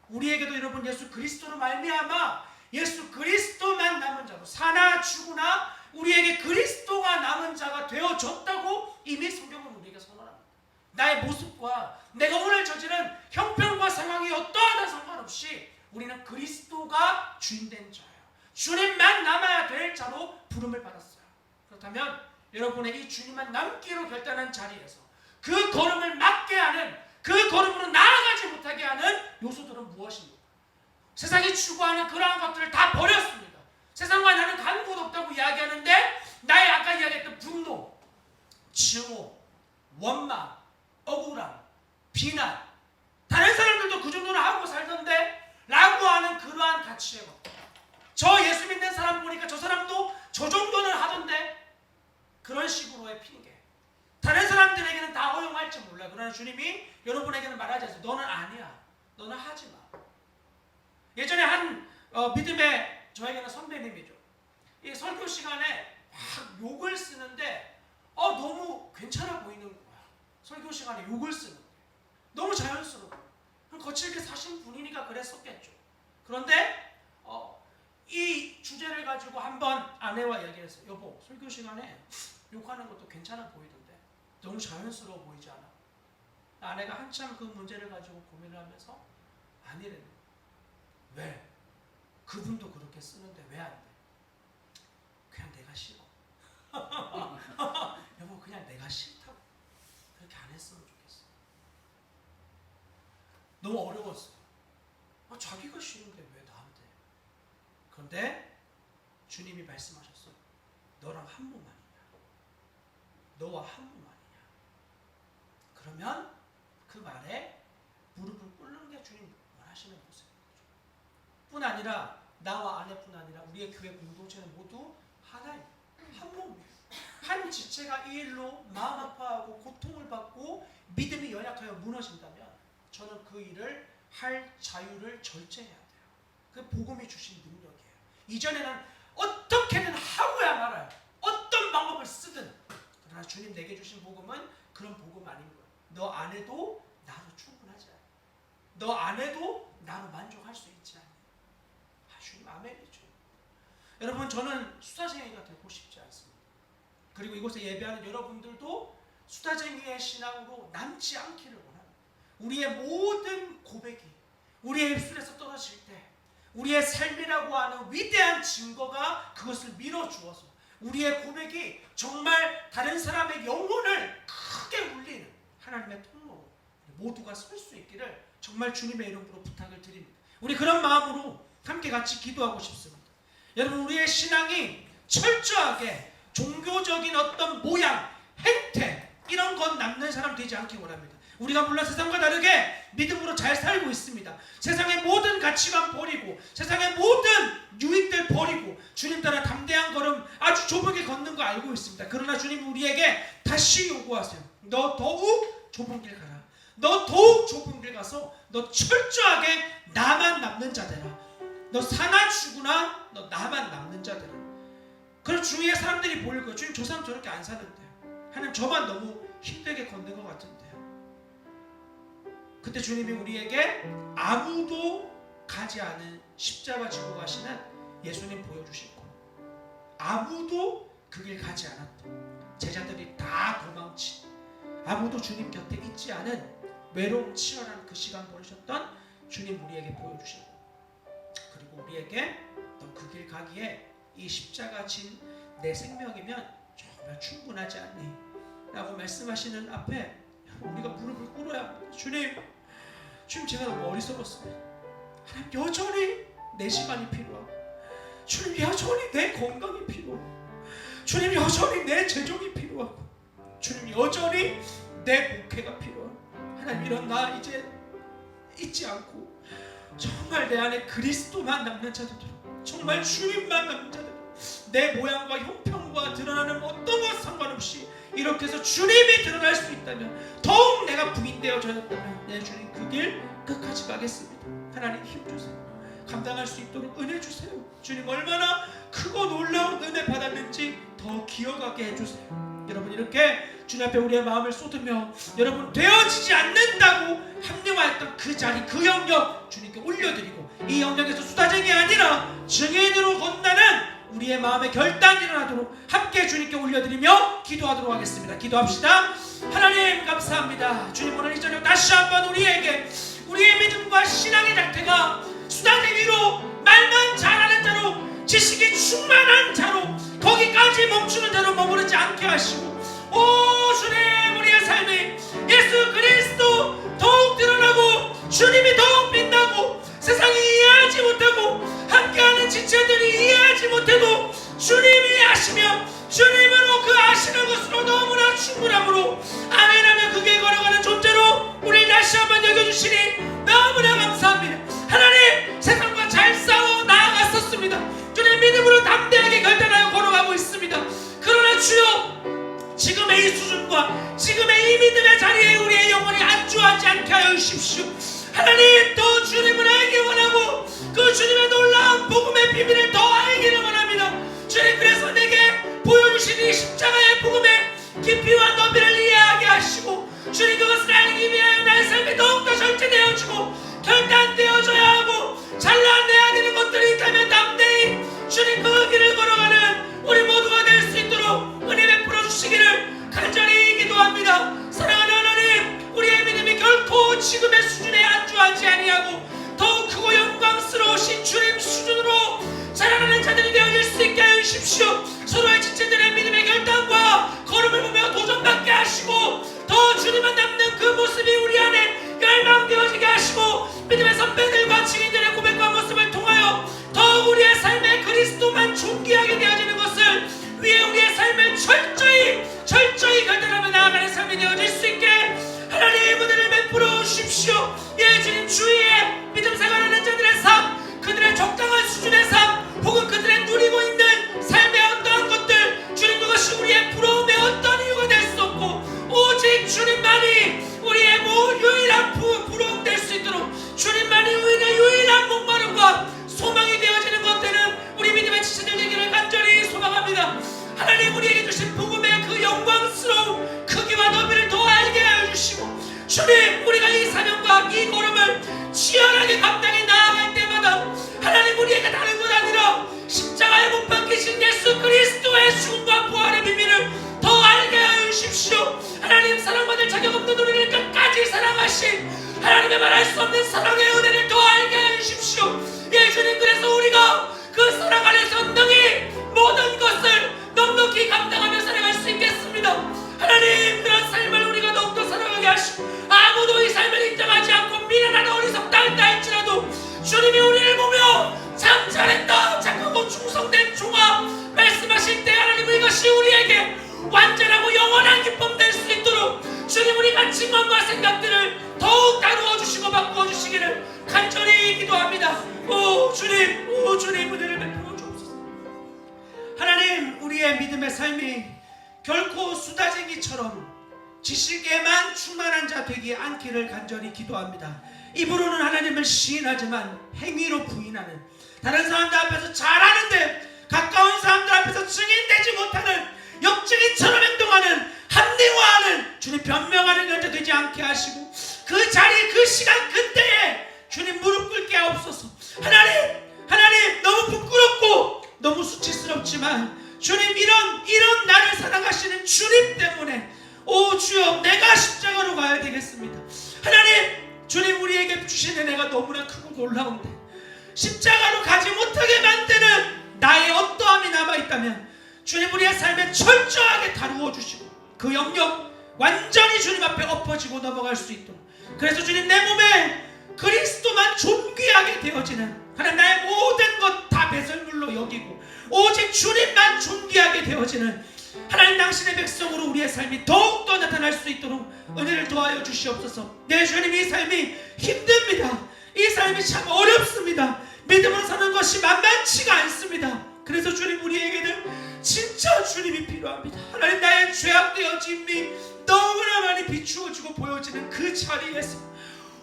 우리에게도 여러분 예수 그리스도로 말미암아 예수 그리스도만 남은 자로 사나 죽으나 우리에게 그리스도가 남은 자가 되어졌다고 이미 성경은 우리에게 선언합니다. 나의 모습과 내가 오늘 저지른 형편과 상황이 어떠하다 상관없이 우리는 그리스도가 주인된 자예요. 주님만 남아야 될 자로 부름을 받았어요. 그렇다면 여러분의 이 주님만 남기로 결단한 자리에서 그 걸음을 막게 하는, 그 걸음으로 나아가지 못하게 하는 요소들은 무엇입니까? 세상이 추구하는 그러한 것들을 다 버렸습니다. 세상과 나는 간 곳 없다고 이야기하는데 나의 아까 이야기했던 분노, 증오, 원망, 억울함, 비난, 다른 사람들도 그 정도는 하고 살던데 라고 하는 그러한 가치의 것. 저 예수 믿는 사람 보니까 저 사람도 저 정도는 하던데, 그런 식으로의 핑계. 다른 사람들에게는 다 허용할지 몰라. 그러나 주님이 여러분에게는 말하지 않아요. 너는 아니야. 너는 하지 마. 예전에 한 믿음의 저에게는 선배님이죠. 이 설교 시간에 막 욕을 쓰는데 너무 괜찮아 보이는 거야. 설교 시간에 욕을 쓰는 거야. 너무 자연스러워. 거칠게 사신 분이니까 그랬었겠죠. 그런데 이 주제를 가지고 한번 아내와 이야기했어요. 여보, 설교 시간에 욕하는 것도 괜찮아 보이던데 너무 자연스러워 보이지 않아? 아내가 한참 그 문제를 가지고 고민을 하면서 아니래요. 왜? 그분도 그렇게 쓰는데 왜 안 돼? 그냥 내가 싫어. 여보, 그냥 내가 싫다고. 그렇게 안 했으면 좋겠어. 너무 어려웠어요. 자기가 싫은데 왜 나한테? 그런데 주님이 말씀하셨어. 너랑 한 몸 아니냐? 너와 한 몸 아니냐? 그러면 그 말에 무릎을 꿇는 게 주님 원하시는 모습인 거죠. 뿐 아니라 나와 아내뿐 아니라 우리의 교회 공동체는 모두 하나예요. 한 몸이에요. 한 지체가 이 일로 마음 아파하고 고통을 받고 믿음이 연약하여 무너진다면 저는 그 일을 할 자유를 절제해야 돼요. 그 복음이 주신 능력이에요. 이전에는 어떻게든 하고야 말아요. 어떤 방법을 쓰든. 그러나 주님 내게 주신 복음은 그런 복음 아닌 거예요. 너 안 해도 나로 충분하지 않아요. 너 안 해도 나로 만족할 수 있지 않아요. 주님 아멘이죠. 여러분, 저는 수다쟁이가 되고 싶지 않습니다. 그리고 이곳에 예배하는 여러분들도 수다쟁이의 신앙으로 남지 않기를 원합니다. 우리의 모든 고백이 우리의 입술에서 떨어질 때 우리의 삶이라고 하는 위대한 증거가 그것을 밀어주어서 우리의 고백이 정말 다른 사람의 영혼을 크게 울리는 하나님의 통로로 모두가 설 수 있기를 정말 주님의 이름으로 부탁을 드립니다. 우리 그런 마음으로 함께 같이 기도하고 싶습니다. 여러분, 우리의 신앙이 철저하게 종교적인 어떤 모양, 행태 이런 건 남는 사람 되지 않기 원합니다. 우리가 물론 세상과 다르게 믿음으로 잘 살고 있습니다. 세상의 모든 가치관 버리고 세상의 모든 유익들 버리고 주님 따라 담대한 걸음 아주 좁게 걷는 거 알고 있습니다. 그러나 주님 우리에게 다시 요구하세요. 너 더욱 좁은 길 가라. 너 더욱 좁은 길 가서 너 철저하게 나만 남는 자 되라. 너 사나 죽으나 너 나만 남는 자 되라. 그럼 주위의 사람들이 보일 거예요. 주님 저 사람 저렇게 안 사는데요. 하나님 저만 너무 힘들게 걷는 것 같은데요. 그때 주님이 우리에게 아무도 가지 않은 십자가 지고 가시는 예수님 보여주실 거예요. 아무도 그 길 가지 않았던 제자들이 다 도망친 아무도 주님 곁에 있지 않은 외로움 치열한 그 시간 보내셨던 주님 우리에게 보여주실 거예요. 그리고 우리에게 너 그 길 가기에 이 십자가 진 내 생명이면 정말 충분하지 않니? 라고 말씀하시는 앞에 우리가 무릎을 꿇어야 합니다. 주님 제가 너무 어리석었습니다. 하나님 여전히 내 시간이 필요하고 주님 여전히 내 건강이 필요하고 주님 여전히 내 재정이 필요하고 주님 여전히 내 목회가 필요하고 하나님 이런 나 이제 잊지 않고 정말 내 안에 그리스도만 남는 자들도록 정말 주님만 남는 자들 내 모양과 형편과 드러나는 어떤 것 상관없이 이렇게 해서 주님이 드러날 수 있다면 더욱 내가 부인되어졌다면 내 주님 그 길 끝까지 가겠습니다. 하나님 힘주세요. 감당할 수 있도록 은혜 주세요. 주님 얼마나 크고 놀라운 은혜 받았는지 더 기억하게 해주세요. 여러분 이렇게 주님 앞에 우리의 마음을 쏟으며 여러분 되어지지 않는다고 합리화했던 그 자리 그 영역 주님께 올려드리고 이 영역에서 수다쟁이 아니라 증인으로 건너는 우리의 마음의 결단이 일어나도록 함께 주님께 올려드리며 기도하도록 하겠습니다. 기도합시다. 하나님 감사합니다. 주님 오늘 이 저녁 다시 한번 우리에게 우리의 믿음과 신앙의 상태가 수다쟁이로 말만 잘하는 자로 지식이 충만한 자로 거기까지 멈추는 자로 머무르지 않게 하시고 오 주님 우리의 삶이 예수 그리스도 더욱 드러나고 주님이 더욱 빛나고 세상이 이해하지 못하고 함께하는 지체들이 이해하지 못해도 주님이 아시며 주님으로 그 아시는 것으로 너무나 충분함으로 아멘 하며 그게 걸어가는 존재로 우리 다시 한번 여겨주시니 너무나 감사합니다. 하나님, 세상과 잘 싸워 나아갔었습니다. 주님, 믿음으로 담대하게 결단하여 걸어가고 있습니다. 그러나 주여, 지금의 이 수준과 지금의 이 믿음의 자리에 우리의 영혼이 안주하지 않게 하여 주십시오. 하나님, 더 주님을 알기 원하고 그 주님의 놀라운 복음의 비밀을 더 알기를 원합니다. 주님, 그래서 내게 보여주신 이 십자가의 복음의 깊이와 너비를 이해하게 하시고 주님, 그것을 알기 위하여 나의 삶이 더욱더 절제되어지고 결단되어져야 하고 잘라내야 되는 것들이 있다면 담대히 주님 그 길을 걸어가는 우리 모두가 될 수 있도록 은혜 베풀어 주시기를 간절히 기도합니다. 사랑하는 하나님, 우리의 믿음이 결코 지금의 수준에 안주하지 아니하고 더욱 크고 영광스러우신 주님 수준으로 자라나는 자들이 되어질 수 있게 하여 주십시오. 서로의 지체들의 믿음의 결단과 걸음을 보며 도전받게 하시고 더 주님만 닮는 그 모습이 우리 안에 열망되어지게 하시고 믿음의 선배들과 증인들의 고백과 모습을 통하여 더욱 우리의 삶에 그리스도만 존귀하게 되어지는 것을 위해 우리의 삶을 철저히 결단하며 나아가는 삶이 되어질 수 있게 하나님 은혜를 베풀어 주십시오. 예, 주님, 주위에 믿음 생활하는 자들의 삶, 그들의 적당한 수준의 삶, 혹은 그들의 누리고 있는 삶의 어떠한 것들, 주님, 그것이 우리의 부러움의 어떤 이유가 될 수 없고 오직 주님만이 우리의 유일한 부러움 될 수 있도록 주님만이 우리의 유일한 목마름과 소망이 되어지는 것들은 우리 믿음의 지체들 되기를 간절히 소망합니다. 하나님, 우리에게 주신 복음의 그 영광스러운 크기와 너비를 더 알게 하여 주시고 주님, 우리가 이 사명과 이 걸음을 치열하게 감당해 나아갈 때마다 하나님, 우리에게 다른 것 아니라 십자가에 못 박히신 예수 그리스도의 죽음과 부활의 비밀을 더 알게 하여 주십시오. 하나님, 사랑받을 자격 없는 우리를 끝까지 사랑하신 하나님의 말할 수 없는 사랑의 은혜를 더 알게 하여 주십시오. 예, 주님, 그래서 우리가 그 사랑 안에서 능히 모든 것을 넉넉히 감당하며 살아갈 수 있겠습니다. 하나님, 그런 삶을 우리가 더욱더 살아가게 하시고 아무도 이 삶을 인정하지 않고 미련한 어리석다 했다 할지라도 주님이 우리를 보며 참 잘했다, 착하고 충성된 종아 말씀하실 때 하나님, 이것이 우리에게 완전하고 영원한 기쁨 될 수 있도록 주님, 우리가 증언과 생각들을 더욱 다루어 주시고 바꾸어 주시기를 간절히 기도합니다. 오 주님, 은혜를 베풀어 주옵소서. 하나님, 우리의 믿음의 삶이 결코 수다쟁이처럼 지식에만 충만한 자 되지 않기를 간절히 기도합니다. 입으로는 하나님을 시인하지만 행위로 부인하는, 다른 사람들 앞에서 잘하는데 가까운 사람들 앞에서 증인되지 못하는, 역증인처럼 행동하는, 합리화하는, 주님 변명하는 연자 되지 않게 하시고 그 자리, 그 시간, 그때에 주님 무릎 꿇게 하옵소서. 하나님, 너무 부끄럽고 너무 수치스럽지만 주님, 이런 나를 사랑하시는 주님 때문에 오 주여, 내가 십자가로 가야 되겠습니다. 하나님, 주님, 우리에게 주신 은혜가 너무나 크고 놀라운데 십자가로 가지 못하게 만드는 나의 어떠함이 남아있다면 주님, 우리의 삶에 철저하게 다루어 주시고 그 영역 완전히 주님 앞에 엎어지고 넘어갈 수 있도록, 그래서 주님, 내 몸에 그리스도만 존귀하게 되어지는, 하나님, 나의 모든 것 다 배설물로 여기고 오직 주님만 존귀하게 되어지는 하나님, 당신의 백성으로 우리의 삶이 더욱더 나타날 수 있도록 은혜를 도와여 주시옵소서. 내 주님, 이 삶이 힘듭니다. 이 삶이 참 어렵습니다. 믿음으로 사는 것이 만만치가 않습니다. 그래서 주님, 우리에게는 진짜 주님이 필요합니다. 하나님, 나의 죄악되어짐이 너무나 많이 비추어지고 보여지는 그 자리에서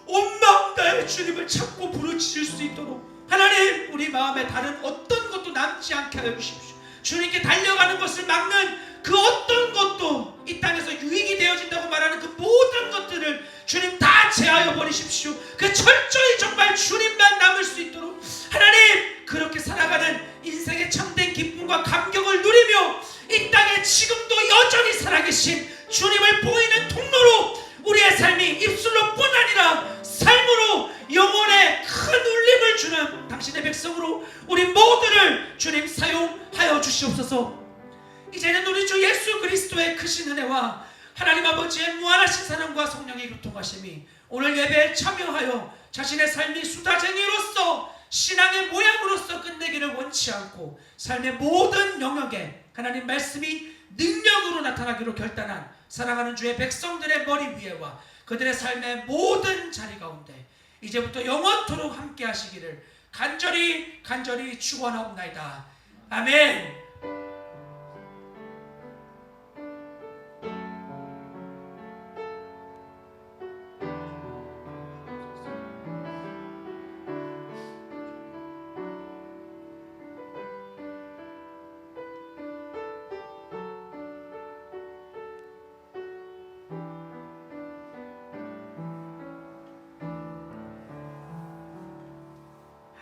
온 마음 다해 주님을 찾고 부르짖을 수 있도록 하나님, 우리 마음에 다른 어떤 것도 남지 않게 하여 주십시오. 주님께 달려가는 것을 막는 그 어떤 것도, 이 땅에서 유익이 되어진다고 말하는 그 모든 것들을 주님 다 제하여 버리십시오. 그 철저히 정말 주님만 남을 수 있도록 하나님, 그렇게 살아가는 인생의 참된 기쁨과 감격을 누리며 이 땅에 지금도 여전히 살아계신 주님을 보이는 통로로 우리의 삶이 입술로 뿐 아니라 삶으로 영혼에 큰 울림을 주는 당신의 백성으로 우리 모두를 주님 사용하여 주시옵소서. 이제는 우리 주 예수 그리스도의 크신 은혜와 하나님 아버지의 무한하신 사랑과 성령의 교통하심이 오늘 예배에 참여하여 자신의 삶이 수다쟁이로서 신앙의 모양으로서 끝내기를 원치 않고 삶의 모든 영역에 하나님 말씀이 능력으로 나타나기로 결단한 사랑하는 주의 백성들의 머리 위에와 그들의 삶의 모든 자리 가운데 이제부터 영원토록 함께 하시기를 간절히 축원하옵나이다. 아멘.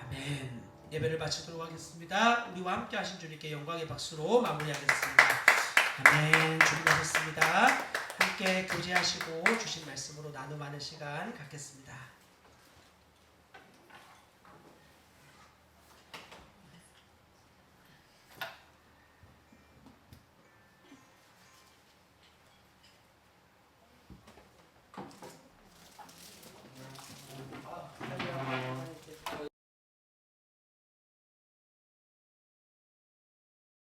아멘. 예배를 마치도록 하겠습니다. 우리와 함께 하신 주님께 영광의 박수로 마무리하겠습니다. 아멘. 주님 하셨습니다. 함께 교제하시고 주신 말씀으로 나눔하는 시간 갖겠습니다.